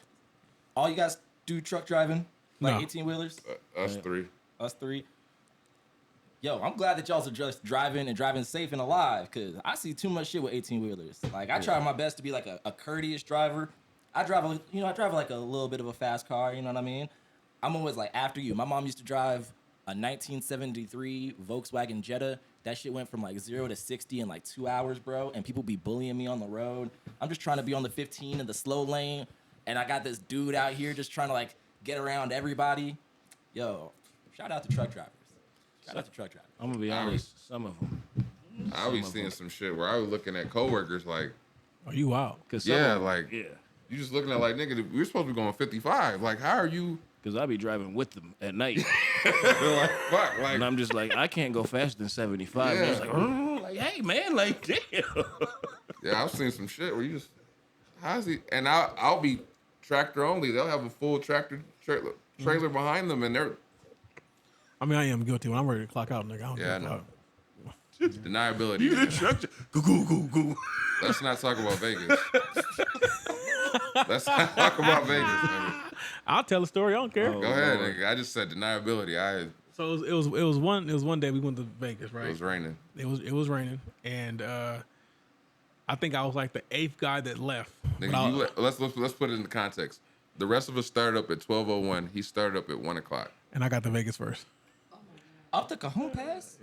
Speaker 3: All you guys do truck driving? Like
Speaker 6: No.
Speaker 3: 18-wheelers?
Speaker 5: Us three.
Speaker 3: Us three? Yo, I'm glad that y'all are just driving and driving safe and alive, because I see too much shit with 18-wheelers. Like, I try my best to be like a courteous driver. I drive like a little bit of a fast car, you know what I mean? I'm always like after you. My mom used to drive a 1973 Volkswagen Jetta. That shit went from like 0 to 60 in like 2 hours, bro. And people be bullying me on the road. I'm just trying to be on the 15 in the slow lane. And I got this dude out here just trying to like get around everybody. Yo, shout out to truck drivers. Shout out to truck drivers.
Speaker 9: I'm gonna be honest. Some of them.
Speaker 5: I be seeing some shit where I was looking at coworkers like,
Speaker 6: Oh, you wild.
Speaker 9: Cause
Speaker 5: yeah, like,
Speaker 9: yeah.
Speaker 5: you just looking at like, nigga, we're supposed to be going 55. Like, how are you?
Speaker 9: Cause I be driving with them at night,
Speaker 5: Like, fuck, like,
Speaker 9: and I'm just like, I can't go faster than 75.
Speaker 5: Yeah.
Speaker 9: And it's like, hey man, like damn.
Speaker 5: yeah, I've seen some shit where you just, how's he? And I'll be tractor only. They'll have a full tractor trailer behind them, and they're
Speaker 6: I mean, I am guilty when I'm ready to clock out, nigga. I don't
Speaker 5: Yeah, I
Speaker 6: give a
Speaker 5: know.
Speaker 6: fuck.
Speaker 5: deniability.
Speaker 9: You the truck? Go.
Speaker 5: Let's not talk about Vegas. Let's not talk about Vegas. Nigga.
Speaker 6: I'll tell a story. I don't care.
Speaker 5: Go ahead, nigga. I just said deniability.
Speaker 6: So it was one day we went to Vegas, right?
Speaker 5: It was raining.
Speaker 6: It was raining, and I think I was like the 8th guy that left. But
Speaker 5: Nigga, let's put it into context. The rest of us started up at 12:01. He started up at 1 o'clock.
Speaker 6: and I got to Vegas first.
Speaker 3: Up the Cajon Pass?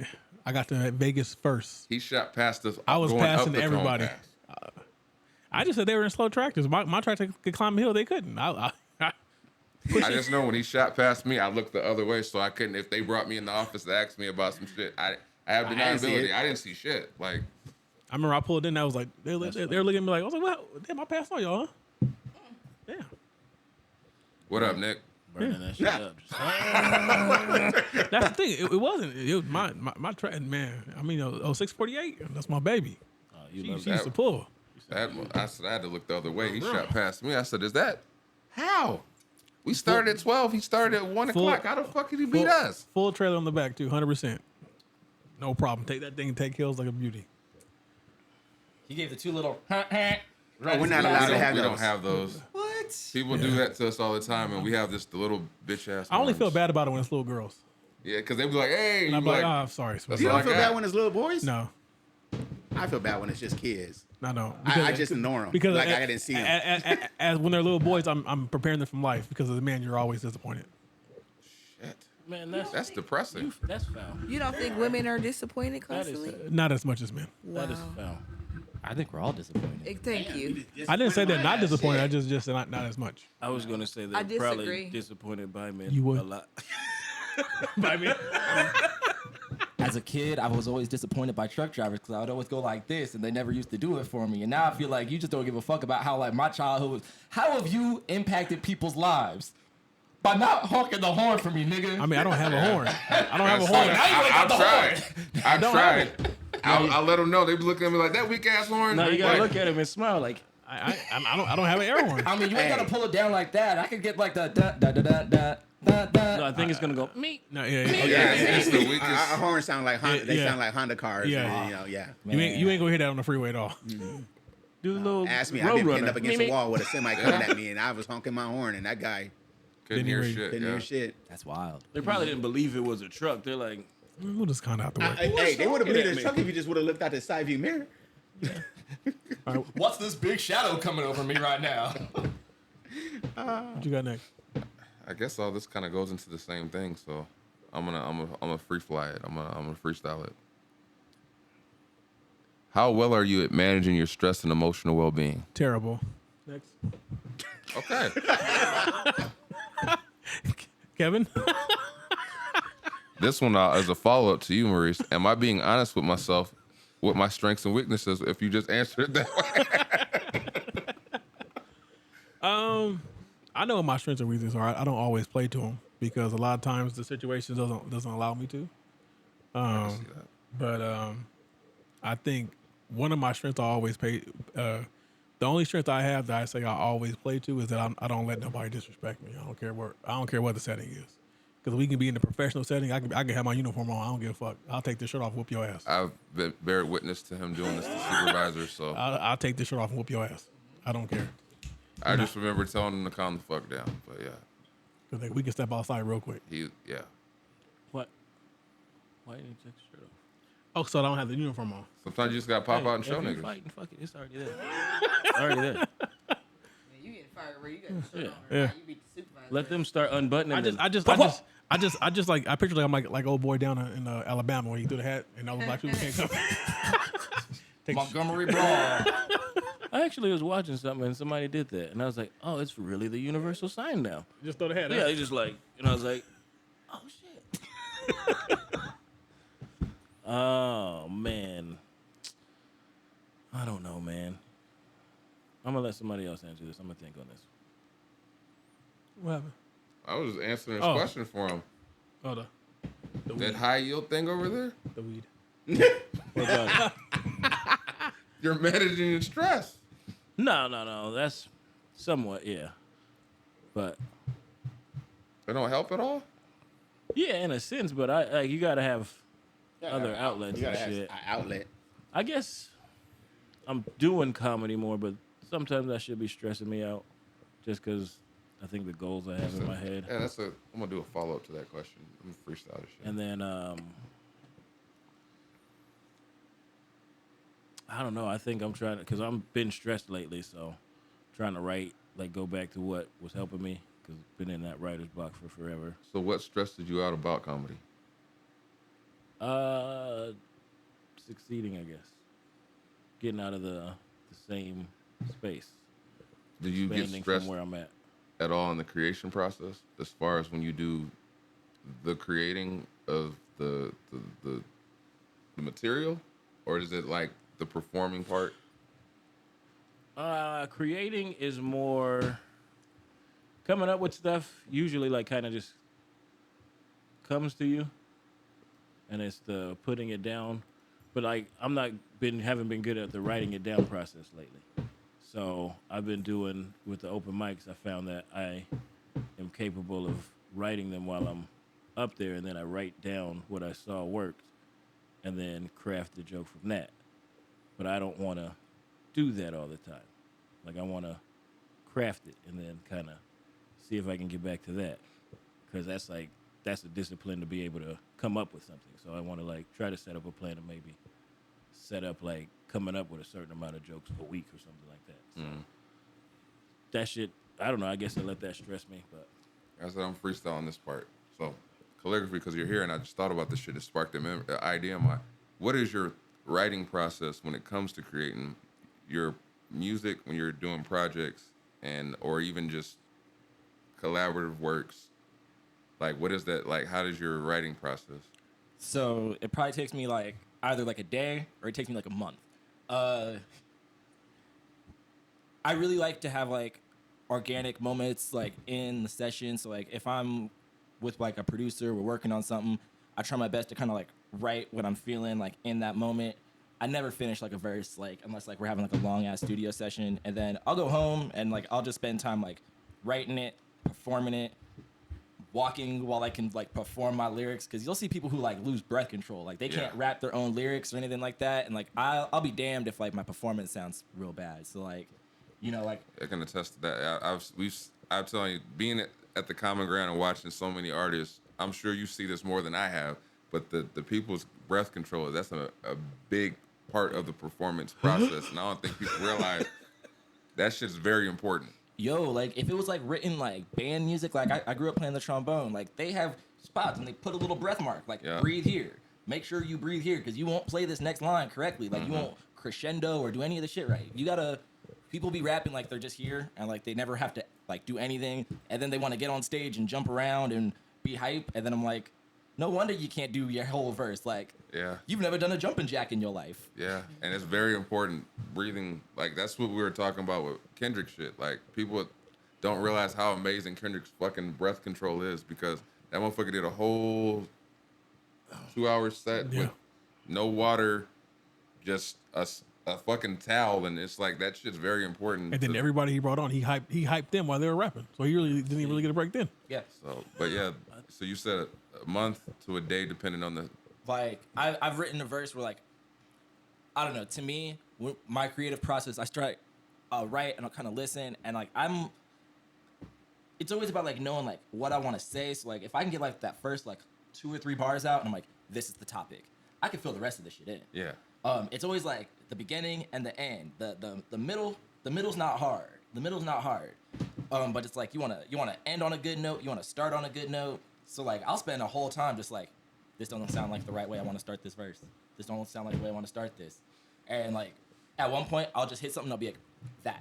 Speaker 6: I got to Vegas first.
Speaker 5: He shot past us.
Speaker 6: I was
Speaker 5: going up
Speaker 6: passing
Speaker 5: the Cajon
Speaker 6: everybody.
Speaker 5: Pass.
Speaker 6: I just said they were in slow tractors. My tractor could climb a hill. They couldn't.
Speaker 5: I just know when he shot past me, I looked the other way, so I couldn't. If they brought me in the office to ask me about some shit, I have deniability. I didn't see shit. Like,
Speaker 6: I remember I pulled in. I was like, they were looking at me like, I was like, well, damn, I passed on y'all, huh? Yeah.
Speaker 5: what up, Nick?
Speaker 9: Burning that shit up. Just,
Speaker 6: That's the thing. It wasn't. It was my track, man. I mean, 0648. That's my baby.
Speaker 9: you
Speaker 6: She
Speaker 9: love
Speaker 6: used
Speaker 9: that.
Speaker 6: to pull.
Speaker 5: I said I had to look the other way. He shot past me. I said, "Is that how?" We started at 12. He started at 1 o'clock. How the fuck did he beat us?
Speaker 6: Full trailer on the back too, 100%. No problem. Take that thing and take hills like a beauty.
Speaker 3: He gave the two little
Speaker 4: Oh, we're not allowed to have
Speaker 5: We
Speaker 4: those.
Speaker 5: don't have those.
Speaker 8: What?
Speaker 5: People do that to us all the time, and we have this the little bitch ass.
Speaker 6: I only feel
Speaker 5: horns.
Speaker 6: bad about it when it's little girls.
Speaker 5: Yeah, because they be like, "Hey,"
Speaker 6: And
Speaker 5: you
Speaker 6: I'm
Speaker 5: be
Speaker 6: like,
Speaker 5: like,
Speaker 6: oh, I'm sorry.
Speaker 5: That's
Speaker 4: You
Speaker 5: all
Speaker 4: don't
Speaker 5: I
Speaker 4: feel
Speaker 5: got.
Speaker 4: bad when it's little boys?
Speaker 6: No,
Speaker 4: I feel bad when it's just kids.
Speaker 6: I don't.
Speaker 4: I just ignore them.
Speaker 6: Because
Speaker 4: Like I didn't see them.
Speaker 6: As when they're little boys, I'm preparing them from life because as a man, you're always disappointed.
Speaker 5: Shit,
Speaker 9: Man,
Speaker 5: that's depressing.
Speaker 9: that's foul.
Speaker 7: You don't think women are disappointed
Speaker 9: That is
Speaker 7: constantly?
Speaker 6: Not as much as men.
Speaker 9: that is foul.
Speaker 3: I think we're all disappointed.
Speaker 7: Thank you.
Speaker 6: I didn't say they're not disappointed. I just said not as much.
Speaker 9: I was gonna say
Speaker 7: I
Speaker 9: they're
Speaker 7: disagree.
Speaker 9: probably disappointed by men
Speaker 6: You would.
Speaker 9: a lot.
Speaker 6: By me.
Speaker 3: As a kid, I was always disappointed by truck drivers because I would always go like this, and they never used to do it for me. And now I feel like you just don't give a fuck about how like my childhood was. How have you impacted people's lives by not honking the horn for me, nigga?
Speaker 6: I mean, I don't have a horn. I don't have a
Speaker 3: Oh,
Speaker 6: horn.
Speaker 3: now you ain't got
Speaker 5: I've
Speaker 3: the
Speaker 5: tried.
Speaker 3: horn.
Speaker 5: I've
Speaker 6: don't
Speaker 5: tried. I'll let them know. They be looking at me like that weak ass horn.
Speaker 9: No, you gotta
Speaker 5: Like,
Speaker 9: look at him and smile like.
Speaker 6: I don't have an air horn.
Speaker 3: I mean, you ain't
Speaker 4: Hey.
Speaker 3: gotta pull it down like that. I could get like the da da da da da da da.
Speaker 9: No, I think it's gonna go me.
Speaker 6: No,
Speaker 5: yeah, it's the weakest.
Speaker 4: Our horns sound like Honda. They
Speaker 6: Yeah.
Speaker 4: sound like Honda cars.
Speaker 6: Yeah.
Speaker 4: And, you know, yeah.
Speaker 6: You ain't gonna hear that on the freeway at all.
Speaker 9: Do the little
Speaker 4: Ask me. I've
Speaker 9: road
Speaker 4: been pinned
Speaker 9: runner.
Speaker 4: up against
Speaker 9: Me,
Speaker 4: a
Speaker 9: me.
Speaker 4: wall with a semi coming at me, and I was honking my horn, and that guy
Speaker 5: Couldn't hear
Speaker 6: Didn't
Speaker 5: shit.
Speaker 4: couldn't
Speaker 5: Yeah.
Speaker 4: hear shit.
Speaker 3: That's wild.
Speaker 9: They probably didn't believe it was a truck. They're like,
Speaker 6: We'll just kind of out the way.
Speaker 4: Hey, they would have believed
Speaker 9: at
Speaker 4: this
Speaker 9: me?
Speaker 4: truck if you just would have looked out the side view mirror.
Speaker 3: What's this big shadow coming over me right now?
Speaker 6: What you got next?
Speaker 5: I guess all this kind of goes into the same thing. So I'm gonna free fly it. I'm gonna freestyle it. How well are you at managing your stress and emotional well-being?
Speaker 6: Terrible. Next.
Speaker 5: Okay.
Speaker 6: Kevin?
Speaker 5: This one is a follow-up to you, Maurice. Am I being honest with myself with my strengths and weaknesses if you just answered it that way?
Speaker 6: I know what my strengths and weaknesses are. I don't always play to them because a lot of times the situation doesn't allow me to. But I think one of my strengths I always play. The only strength I have that I say I always play to is that I don't let nobody disrespect me. I don't care what the setting is. Because we can be in the professional setting. I can have my uniform on. I don't give a fuck. I'll take this shirt off and whoop your ass.
Speaker 5: I've bear witness to him doing this to supervisors, so
Speaker 6: I'll take this shirt off and whoop your ass. I don't care.
Speaker 5: I just remember telling him to calm the fuck down. But yeah,
Speaker 6: Because we can step outside real quick.
Speaker 5: yeah.
Speaker 9: what? Why didn't you take the shirt off?
Speaker 6: Oh, so I don't have the uniform on.
Speaker 5: Sometimes you just gotta pop out and show
Speaker 9: if you
Speaker 5: niggas.
Speaker 9: fighting, fuck it. It's already there. It's already there.
Speaker 7: You getting fired where you got the shirt
Speaker 9: Yeah.
Speaker 6: Yeah.
Speaker 7: You beat the supervisor.
Speaker 9: Let them start unbuttoning.
Speaker 6: I just like I picture I'm like old boy down in Alabama when he threw the hat and all the black people can't come.
Speaker 3: Montgomery Brawl.
Speaker 9: I actually was watching something and somebody did that, and I was like, "Oh, it's really the universal sign now."
Speaker 6: Just throw the hat.
Speaker 9: Yeah,
Speaker 6: out.
Speaker 9: they just like, and I was like, "Oh shit." Oh man, I don't know, man. I'm gonna let somebody else answer this. I'm gonna think on this.
Speaker 6: What happened?
Speaker 5: I was just answering his
Speaker 6: Oh.
Speaker 5: question for him.
Speaker 6: Oh, the
Speaker 5: That
Speaker 6: weed.
Speaker 5: high yield thing over there?
Speaker 6: The weed.
Speaker 9: What about it?
Speaker 5: You're managing your stress.
Speaker 9: No. That's somewhat, yeah. But
Speaker 5: They don't help at all?
Speaker 9: yeah, in a sense. But I like you gotta have other outlets
Speaker 4: You
Speaker 9: and
Speaker 4: gotta have
Speaker 9: shit.
Speaker 4: an outlet.
Speaker 9: I guess I'm doing comedy more, but sometimes that should be stressing me out, just because I think the goals I have in my head.
Speaker 5: Yeah, I'm gonna do a follow up to that question. I'm gonna freestyle this shit.
Speaker 9: And then I don't know. I think I'm trying to, because I've been stressed lately, so trying to write, like go back to what was helping me, because I've been in that writer's block for forever.
Speaker 5: So what stressed you out about comedy?
Speaker 9: Succeeding, I guess. Getting out of the same space.
Speaker 5: Did you get
Speaker 9: Expanding
Speaker 5: stressed
Speaker 9: from where I'm at.
Speaker 5: at all in the creation process, as far as when you do the creating of the material, or is it like the performing part?
Speaker 9: Creating is more coming up with stuff. Usually, like kind of just comes to you, and it's the putting it down. But like haven't been good at the writing it down process lately. So I've been doing with the open mics. I found that I am capable of writing them while I'm up there, and then I write down what I saw worked, and then craft the joke from that. But I don't want to do that all the time. Like I want to craft it and then kind of see if I can get back to that, because that's a discipline to be able to come up with something. So I want to like try to set up a plan to maybe set up like coming up with a certain amount of jokes a week or something like that. So that shit, I don't know. I guess I let that stress me, but
Speaker 5: I said I'm freestyling this part. So calligraphy, because you're here, and I just thought about this shit. It sparked the idea in my. What is your writing process when it comes to creating your music, when you're doing projects, or even just collaborative works? Like, what is that like? How does your writing process?
Speaker 3: So it probably takes me like either like a day or it takes me like a month. I really like to have like organic moments like in the session. So like if I'm with like a producer, we're working on something, I try my best to kind of like write what I'm feeling like in that moment. I never finish like a verse like unless like we're having like a long ass studio session, and then I'll go home and like I'll just spend time like writing it, performing it, walking while I can like perform my lyrics, because you'll see people who like lose breath control, like they can't rap their own lyrics or anything like that, and like I'll be damned if like my performance sounds real bad. So like, you know, like
Speaker 5: I can attest to that. I'm telling you, being at the Common Ground and watching so many artists, I'm sure you see this more than I have. But the people's breath control, that's a big part of the performance process, and I don't think people realize that shit's very important.
Speaker 3: yo, like if it was like written like band music, like I grew up playing the trombone, like they have spots and they put a little breath mark, like breathe here. Make sure you breathe here because you won't play this next line correctly. Like you won't crescendo or do any of the shit right. You gotta, people be rapping like they're just here and like they never have to like do anything, and then they want to get on stage and jump around and be hype, and then I'm like, no wonder you can't do your whole verse. Like, you've never done a jumping jack in your life.
Speaker 5: Yeah, and it's very important, breathing. Like, that's what we were talking about with Kendrick shit. Like, people don't realize how amazing Kendrick's fucking breath control is, because that motherfucker did a whole 2-hour set with no water, just a fucking towel, and it's like, that shit's very important.
Speaker 6: And then everybody he brought on, he hyped them while they were rapping. So he really didn't really get a break then.
Speaker 3: Yeah.
Speaker 5: So, but yeah, so you said a month to a day, depending on the.
Speaker 3: Like I've written a verse where like, I don't know. To me, my creative process, I start write and I'll kind of listen, and like it's always about like knowing like what I want to say. So like if I can get like that first like 2 or 3 bars out, and I'm like, this is the topic, I can fill the rest of the shit in.
Speaker 5: Yeah.
Speaker 3: It's always like the beginning and the end. The middle's not hard. The middle's not hard. But it's like you wanna end on a good note. You wanna start on a good note. So like I'll spend a whole time just like, this doesn't sound like the right way I want to start this verse. This don't sound like the way I want to start this. And like at one point I'll just hit something. I'll be like,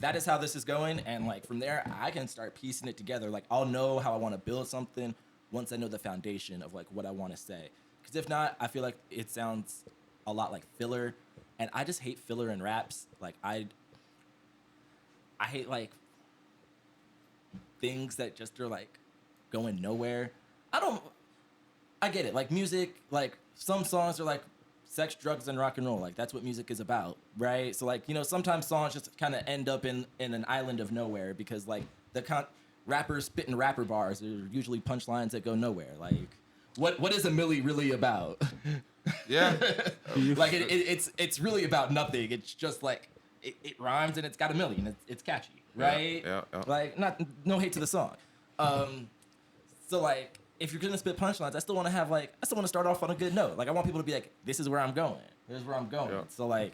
Speaker 3: that is how this is going. And like from there I can start piecing it together. Like I'll know how I want to build something once I know the foundation of like what I want to say. Because if not, I feel like it sounds a lot like filler, and I just hate filler in raps. Like I hate like things that just are like going nowhere. I get it. Like music, like some songs are like sex, drugs, and rock and roll. Like that's what music is about, right? So like, you know, sometimes songs just kind of end up in an island of nowhere, because like rappers spitting rapper bars are usually punchlines that go nowhere. Like what is a milli really about?
Speaker 5: Yeah.
Speaker 3: Like it's really about nothing. It's just like it rhymes and it's got a million. It's catchy, right?
Speaker 5: Yeah.
Speaker 3: Like no hate to the song. So like if you're gonna spit punchlines, I still want to start off on a good note. Like I want people to be like, this is where I'm going. Here's where I'm going.
Speaker 5: Yeah.
Speaker 3: So like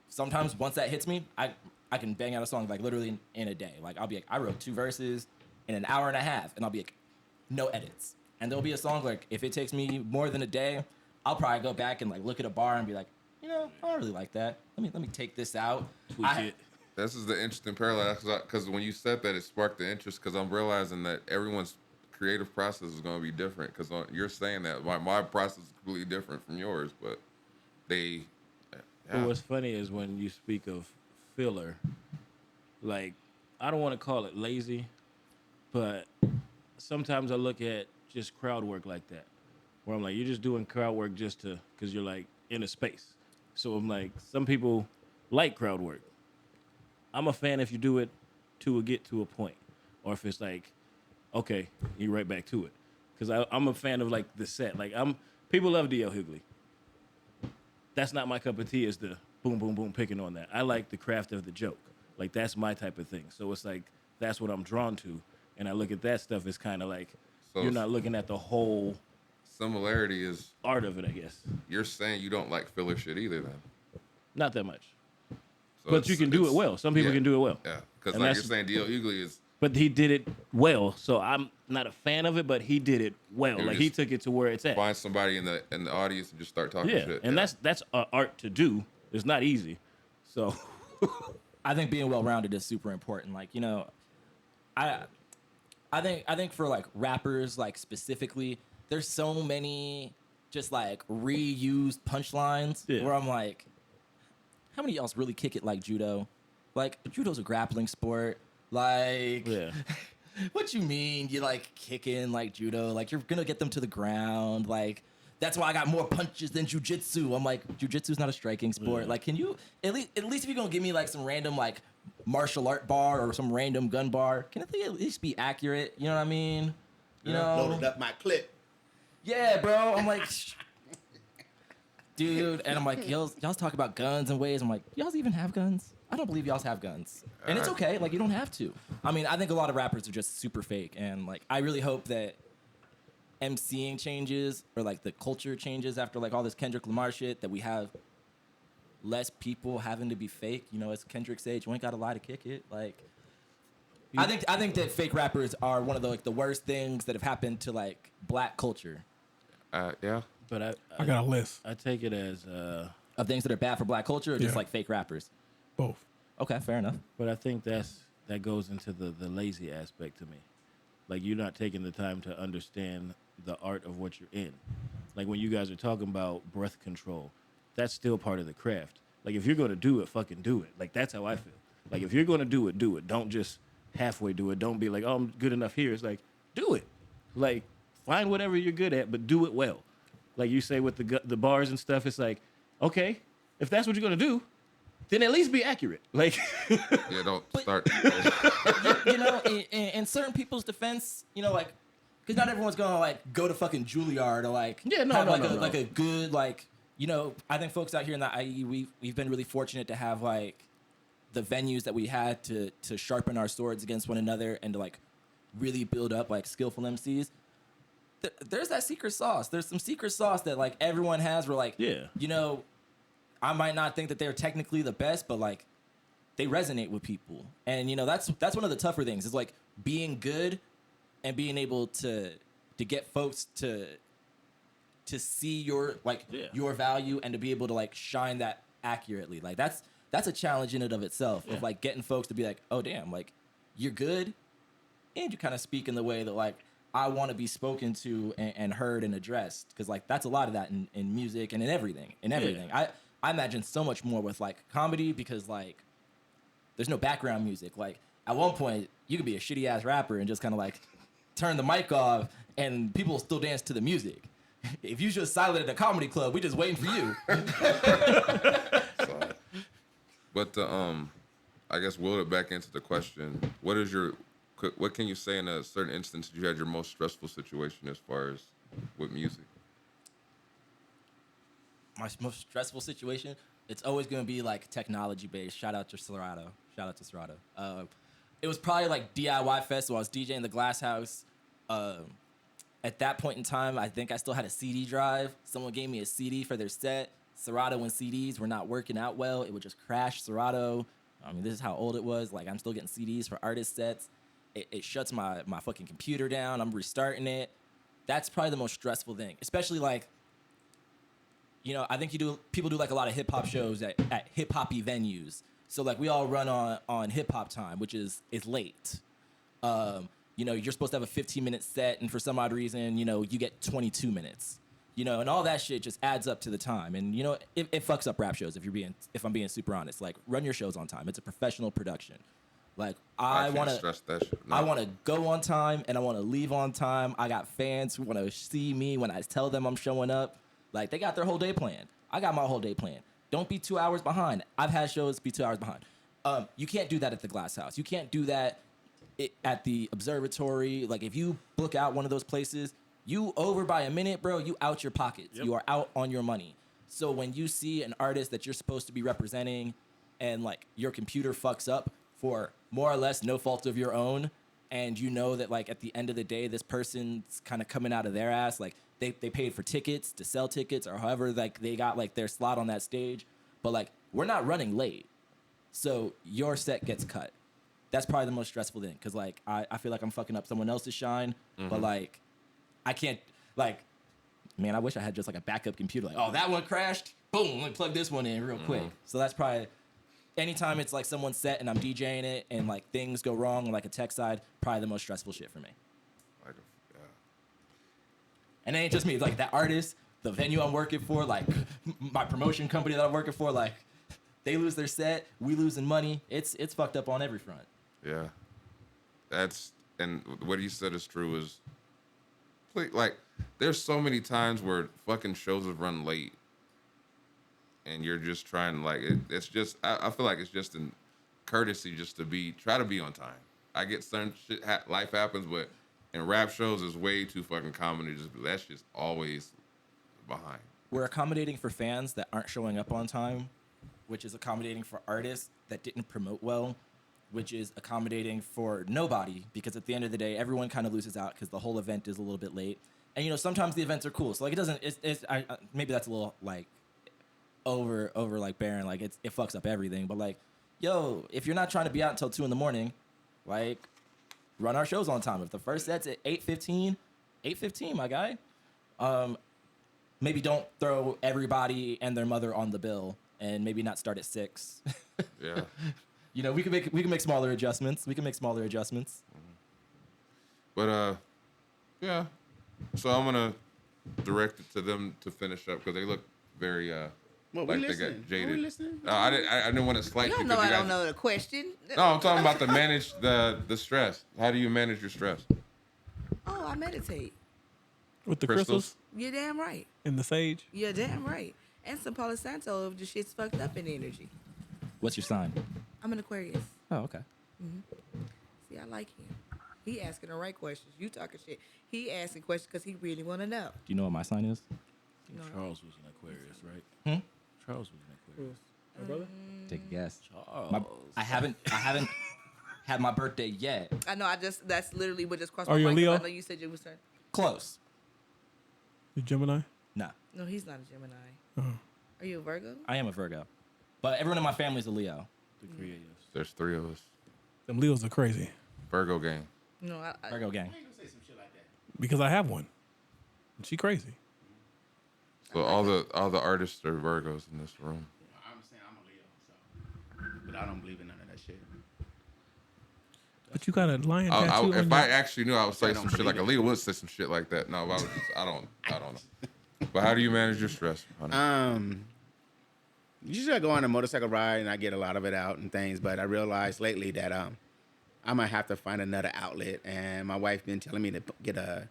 Speaker 3: sometimes once that hits me, I can bang out a song like literally in a day. Like I'll be like, I wrote 2 verses in an hour and a half, and I'll be like, no edits. And there'll be a song like, if it takes me more than a day, I'll probably go back and like look at a bar and be like, you know, I don't really like that. Let me take this out.
Speaker 9: tweak it.
Speaker 5: This is the interesting parallel, because when you said that, it sparked the interest, because I'm realizing that everyone's creative process is going to be different, because you're saying that my process is completely different from yours, but they.
Speaker 9: But what's funny is when you speak of filler, like, I don't want to call it lazy, but sometimes I look at just crowd work like that, where I'm like, you're just doing crowd work just because you're like in a space. So I'm like, some people like crowd work. I'm a fan if you do it to get to a point, or if it's like, okay, you right back to it. Because I'm a fan of like the set. Like people love D.L. Hughley. That's not my cup of tea, is the boom, boom, boom, picking on that. I like the craft of the joke. Like that's my type of thing. So it's like that's what I'm drawn to, and I look at that stuff as kind of like
Speaker 5: So
Speaker 9: you're not looking at the whole
Speaker 5: similarity is
Speaker 9: art of it, I guess.
Speaker 5: you're saying you don't like filler shit either, then.
Speaker 9: Not that much,
Speaker 5: So
Speaker 9: but you can do it well. Some people can do it well.
Speaker 5: Yeah, because
Speaker 9: And
Speaker 5: like you're
Speaker 9: that's-
Speaker 5: saying, D.L. Hughley is.
Speaker 9: But he did it well, so I'm not a fan of it. But he did it well.
Speaker 5: You
Speaker 9: Like he
Speaker 5: just
Speaker 9: took it to where it's at.
Speaker 5: Find somebody in the audience and just start talking
Speaker 9: Yeah,
Speaker 5: shit.
Speaker 9: and that's art to do. It's not easy. So
Speaker 3: I think being well rounded is super important. Like, you know, I think for like rappers, like specifically, there's so many just like reused punchlines where I'm like, how many of y'all's really kick it like judo? Like judo's a grappling sport. Like,
Speaker 9: yeah,
Speaker 3: what you mean? You like kicking like judo? Like you're gonna get them to the ground? Like that's why I got more punches than jujitsu. I'm like, jujitsu's not a striking sport.
Speaker 9: Yeah.
Speaker 3: Like, can you at least if you're gonna give me like some random like martial art bar or some random gun bar, can it at least be accurate? You know what I mean? You know,
Speaker 4: Loaded up my clip.
Speaker 3: yeah, bro. I'm like, dude, and I'm like, y'all's talk about guns and ways. I'm like, y'all's even have guns? I don't believe y'all's have guns, and it's okay. Like, you don't have to. I mean, I think a lot of rappers are just super fake, and like, I really hope that MCing changes or like the culture changes after like all this Kendrick Lamar shit, that we have less people having to be fake. You know, as Kendrick said, you ain't got to lie to kick it. Like, I think that fake rappers are one of the like the worst things that have happened to like black culture.
Speaker 5: Yeah.
Speaker 9: but
Speaker 6: I got a list.
Speaker 9: I take it as
Speaker 3: Of things that are bad for black culture, or just
Speaker 6: Yeah.
Speaker 3: like fake rappers.
Speaker 6: Both.
Speaker 3: Okay, fair enough.
Speaker 9: but I think that goes into the lazy aspect to me. Like you're not taking the time to understand the art of what you're in. Like when you guys are talking about breath control, that's still part of the craft. Like if you're gonna do it, fucking do it. Like that's how I feel. Like if you're gonna do it, do it. Don't just halfway do it. Don't be like, oh, I'm good enough here. It's like, do it. Like find whatever you're good at, but do it well. Like you say with the bars and stuff, it's like, okay, if that's what you're gonna do, then at least be accurate. Like,
Speaker 5: Yeah, don't start.
Speaker 3: You know, in certain people's defense, you know, like, because not everyone's gonna like go to fucking Juilliard or like have like a good like, you know. I think folks out here in the IE, we've been really fortunate to have like the venues that we had to sharpen our swords against one another and to like really build up like skillful MCs. There's that secret sauce. There's some secret sauce that like everyone has. Where like,
Speaker 9: Yeah.
Speaker 3: you know, I might not think that they're technically the best, but like they resonate with people. And you know, that's one of the tougher things. Is like being good and being able to get folks to see your like your value and to be able to like shine that accurately. Like that's a challenge in and of itself of like getting folks to be like, oh damn, like you're good and you kind of speak in the way that like I want to be spoken to and heard and addressed, because like that's a lot of that in music and in everything. I imagine so much more with like comedy, because like there's no background music. Like at one point you could be a shitty ass rapper and just kind of like turn the mic off and people will still dance to the music. If you just silent at a comedy club, we just waiting for you.
Speaker 5: So, but I guess wheel it back into the question. What can you say in a certain instance you had your most stressful situation as far as with music?
Speaker 3: My most stressful situation, it's always going to be like technology based. Shout out to Serato. It was probably like DIY Fest, so I was DJing the Glass House. At that point in time, I think I still had a CD drive. Someone gave me a CD for their set. Serato and CDs were not working out well. It would just crash Serato. I mean, this is how old it was. Like, I'm still getting CDs for artist sets. It shuts my fucking computer down. I'm restarting it. That's probably the most stressful thing. Especially, like, you know, I think people do like a lot of hip-hop shows at hip-hop-y venues. So, like, we all run on hip-hop time, which is late. You know, you're supposed to have a 15-minute set, and for some odd reason, you know, you get 22 minutes. You know, and all that shit just adds up to the time. And, you know, it fucks up rap shows if I'm being super honest. Like, run your shows on time. It's a professional production. Like, I want to go on time, and I want to leave on time. I got fans who want to see me when I tell them I'm showing up. Like, they got their whole day planned. I got my whole day planned. Don't be 2 hours behind. I've had shows be 2 hours behind. You can't do that at the Glass House. You can't do that at the Observatory. Like, if you book out one of those places, you over by a minute, bro, you out your pockets. Yep. You are out on your money. So when you see an artist that you're supposed to be representing and, like, your computer fucks up for more or less no fault of your own, and you know that like at the end of the day, this person's kind of coming out of their ass, like they paid for tickets to sell tickets or however like they got like their slot on that stage, but like we're not running late, so your set gets cut. That's probably the most stressful thing because like I feel like I'm fucking up someone else's shine, but like I can't like, man, I wish I had just like a backup computer. Like, oh, that one crashed. Boom, let me plug this one in real quick. So that's probably, anytime it's like someone's set and I'm DJing it and like things go wrong on like a tech side, probably the most stressful shit for me. And it ain't just me. It's like that artist, the venue I'm working for, like my promotion company that I'm working for, like they lose their set, we losing money. It's fucked up on every front.
Speaker 5: Yeah. And what you said is true is, like, there's so many times where fucking shows have run late and you're just trying, like, it's just, I feel like it's just in courtesy just to try to be on time. I get certain shit, life happens, but in rap shows, it's way too fucking common to just, that's just always behind.
Speaker 3: We're accommodating for fans that aren't showing up on time, which is accommodating for artists that didn't promote well, which is accommodating for nobody, because at the end of the day, everyone kind of loses out because the whole event is a little bit late. And, you know, sometimes the events are cool. So, like, it doesn't, maybe that's a little, like, over like, barren. Like, it fucks up everything. But, like, yo, if you're not trying to be out until 2 a.m, like, run our shows on time. If the first set's at 8:15, my guy. Maybe don't throw everybody and their mother on the bill, and maybe not start at 6.
Speaker 5: Yeah.
Speaker 3: You know, we can make smaller adjustments.
Speaker 5: But yeah. So I'm gonna direct it to them to finish up because they look very
Speaker 4: Well,
Speaker 5: like
Speaker 4: we
Speaker 5: they
Speaker 4: listening.
Speaker 5: got jaded.
Speaker 4: We listening.
Speaker 5: No, I didn't want to slight
Speaker 7: Y'all
Speaker 5: you
Speaker 7: know
Speaker 5: because
Speaker 7: I
Speaker 5: you guys.
Speaker 7: don't know the question.
Speaker 5: No, I'm talking about to manage the stress. How do you manage your stress?
Speaker 7: Oh, I meditate.
Speaker 6: With the
Speaker 5: Crystals?
Speaker 6: crystals
Speaker 7: You're damn right.
Speaker 6: and the sage.
Speaker 7: You're damn right. And some Palo Santo if the shit's fucked up in energy.
Speaker 3: What's your sign?
Speaker 7: I'm an Aquarius.
Speaker 3: Oh, okay.
Speaker 7: See, I like him. He asking the right questions. You talking shit. He asking questions because he really want to know.
Speaker 3: Do you know what my sign is?
Speaker 9: Charles was an Aquarius, right? Charles was an Aquarius.
Speaker 6: My brother?
Speaker 3: Take a guess.
Speaker 9: Charles.
Speaker 3: I haven't had my birthday yet.
Speaker 7: I know. That's literally what just crossed
Speaker 6: Are
Speaker 7: my
Speaker 6: you a
Speaker 7: mind. 'Cause
Speaker 6: Leo?
Speaker 7: I know you said you was turn.
Speaker 3: Close.
Speaker 6: You Gemini?
Speaker 3: Nah,
Speaker 7: No, he's not a Gemini.
Speaker 6: Uh-huh.
Speaker 7: Are you a Virgo?
Speaker 3: I am a Virgo, but everyone in my family is a Leo.
Speaker 9: The creators.
Speaker 5: There's 3 of us.
Speaker 6: Them Leos are crazy
Speaker 5: Virgo gang.
Speaker 7: No, I
Speaker 3: Virgo gang.
Speaker 6: because I have one. And she crazy.
Speaker 5: So all the artists are Virgos in this room.
Speaker 4: I'm saying I'm a Leo, so, but I don't believe in none of that shit.
Speaker 6: But you got a lion tattoo
Speaker 5: If
Speaker 6: on
Speaker 5: I
Speaker 6: your...
Speaker 5: actually knew, I would say
Speaker 4: I don't
Speaker 5: some shit like a
Speaker 4: believe
Speaker 5: Leo would say some shit like that. No, I don't know. But how do you manage your stress, honey?
Speaker 4: Usually I go on a motorcycle ride and I get a lot of it out and things, but I realized lately that I might have to find another outlet, and my wife been telling me to get a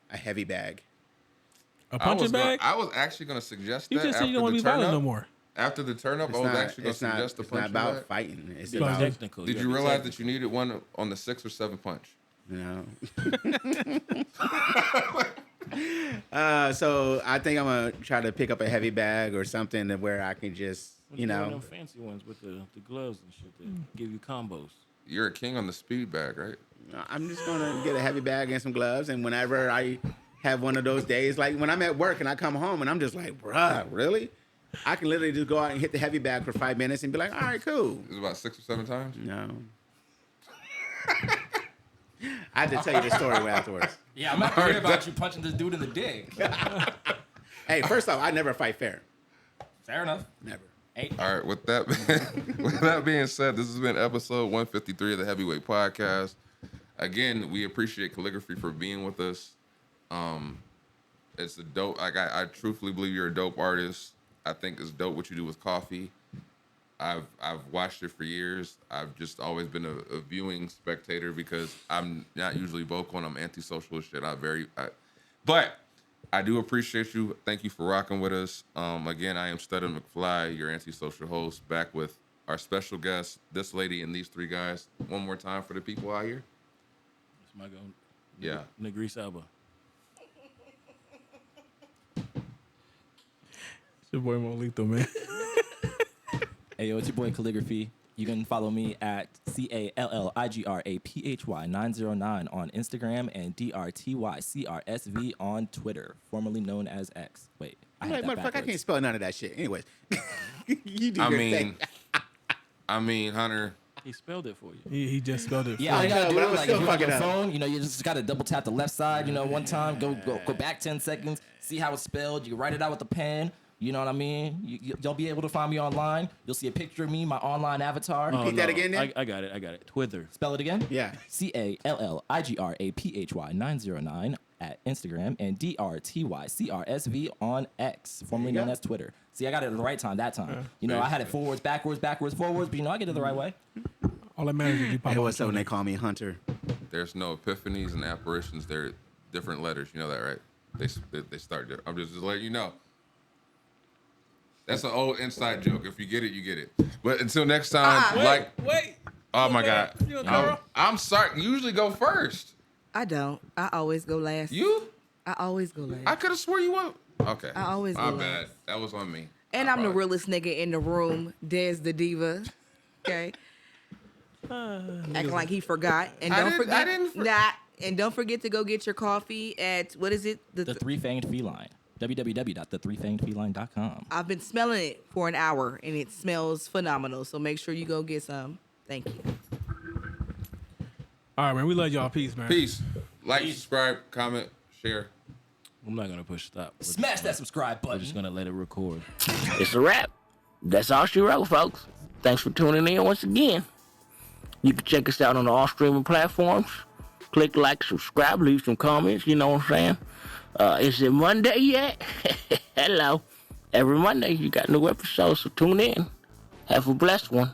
Speaker 4: heavy bag.
Speaker 6: A punching bag?
Speaker 5: I was actually going to suggest
Speaker 6: You
Speaker 5: that
Speaker 6: just said
Speaker 5: after
Speaker 6: you don't want
Speaker 5: the
Speaker 6: to be violent
Speaker 5: turn
Speaker 6: no
Speaker 5: up.
Speaker 6: more.
Speaker 5: After the turn up, I was actually going to suggest the
Speaker 4: It's not
Speaker 5: punching
Speaker 4: about
Speaker 5: bag.
Speaker 4: fighting. It's
Speaker 6: Because
Speaker 4: about,
Speaker 9: Technical.
Speaker 5: Did you realize that you needed one on the 6 or 7 punch?
Speaker 4: you know. So I think I'm gonna try to pick up a heavy bag or something where I can just,
Speaker 9: What
Speaker 4: you
Speaker 9: one of
Speaker 4: know,
Speaker 9: them fancy ones with the gloves and shit that give you combos.
Speaker 5: You're a king on the speed bag, right?
Speaker 4: I'm just gonna get a heavy bag and some gloves, and whenever I have one of those days, like when I'm at work and I come home and I'm just like, bruh, really? I can literally just go out and hit the heavy bag for 5 minutes and be like, all right, cool.
Speaker 5: It was about 6 or 7 times.
Speaker 4: No. I had to tell you the story afterwards.
Speaker 3: Yeah, I'm not worried about you punching this dude in the dick.
Speaker 4: Hey, first off, I never fight fair.
Speaker 3: Fair enough.
Speaker 4: Never.
Speaker 3: Hey,
Speaker 5: All right, with that being said, this has been episode 153 of the Heavyweight Podcast. Again, we appreciate Calligraphy for being with us. It's a dope. Like I truthfully believe you're a dope artist. I think it's dope what you do with coffee. I've watched it for years. I've just always been a viewing spectator because I'm not usually vocal and I'm antisocial as shit. But I do appreciate you. Thank you for rocking with us. Again, I am Stutter McFly, your antisocial host, back with our special guest, this lady and these 3 guys. One more time for the people out here.
Speaker 9: It's my go.
Speaker 5: Yeah.
Speaker 9: Negris Alba.
Speaker 6: It's your boy Mo Lethal, man.
Speaker 3: hey, yo, it's your boy Calligraphy. You can follow me at CALLIGRAPHY909 on Instagram and DRTYCRSV on Twitter, formerly known as X. Wait,
Speaker 4: I'm like, motherfucker, I can't spell none of that shit. Anyways, you do
Speaker 5: I
Speaker 4: your
Speaker 5: mean,
Speaker 4: thing.
Speaker 5: Hunter.
Speaker 9: He spelled it for you.
Speaker 6: He just spelled it.
Speaker 3: Yeah, all
Speaker 4: I
Speaker 3: you gotta
Speaker 4: know,
Speaker 3: do
Speaker 4: but
Speaker 3: is
Speaker 4: I'm
Speaker 3: like
Speaker 4: still
Speaker 3: if you're on
Speaker 4: fucking
Speaker 3: your
Speaker 4: up.
Speaker 3: phone, you just gotta double tap the left side, one time, go back 10 seconds, see how it's spelled. You can write it out with a pen. You know what I mean? You'll be able to find me online. You'll see a picture of me, my online avatar.
Speaker 4: Repeat that again, then?
Speaker 9: I got it. Twither.
Speaker 3: Spell it again?
Speaker 4: Yeah.
Speaker 3: CALLIGRAPHY909 at Instagram and DRTYCRSV on X, formerly known as Twitter. See, I got it at the right time that time. I had it forwards, backwards, forwards, but I get it the right way.
Speaker 6: All that matters is you pop
Speaker 4: Hey,
Speaker 6: on
Speaker 4: what's up when
Speaker 6: Twitter.
Speaker 4: they call me Hunter?
Speaker 5: There's no epiphanies and apparitions. They're different letters. You know that, right? They start there. I'm just letting you know. That's an old inside joke. If you get it, you get it. But until next time,
Speaker 6: Wait.
Speaker 5: Oh my God.
Speaker 6: You a girl?
Speaker 5: I'm sorry. You usually go first.
Speaker 7: I don't. I always go last.
Speaker 5: You?
Speaker 7: I always go last.
Speaker 5: I could have swore you went. Okay.
Speaker 7: I always
Speaker 5: My
Speaker 7: go
Speaker 5: bad.
Speaker 7: last.
Speaker 5: That was on me.
Speaker 7: And I'm the realest nigga in the room. Des the diva. Okay. Acting like he forgot. And
Speaker 5: I
Speaker 7: don't
Speaker 5: didn't-
Speaker 7: forget.
Speaker 5: I didn't for-
Speaker 7: And don't forget to go get your coffee at, what is it?
Speaker 3: The Three-Fanged Feline. www.thethree-fangedfeline.com.
Speaker 7: I've been smelling it for an hour and it smells phenomenal. So make sure you go get some. Thank you.
Speaker 6: All right, man. We love y'all. Peace, man.
Speaker 5: Peace. Like, subscribe, comment, share.
Speaker 9: I'm not gonna push stop.
Speaker 3: Smash that subscribe
Speaker 9: We're
Speaker 3: button.
Speaker 9: just gonna let it record.
Speaker 1: It's a wrap. That's all she wrote, folks. Thanks for tuning in once again. You can check us out on all streaming platforms. Click like, subscribe, leave some comments. You know what I'm saying? Is it Monday yet? Hello. Every Monday you got new episodes, so tune in. Have a blessed one.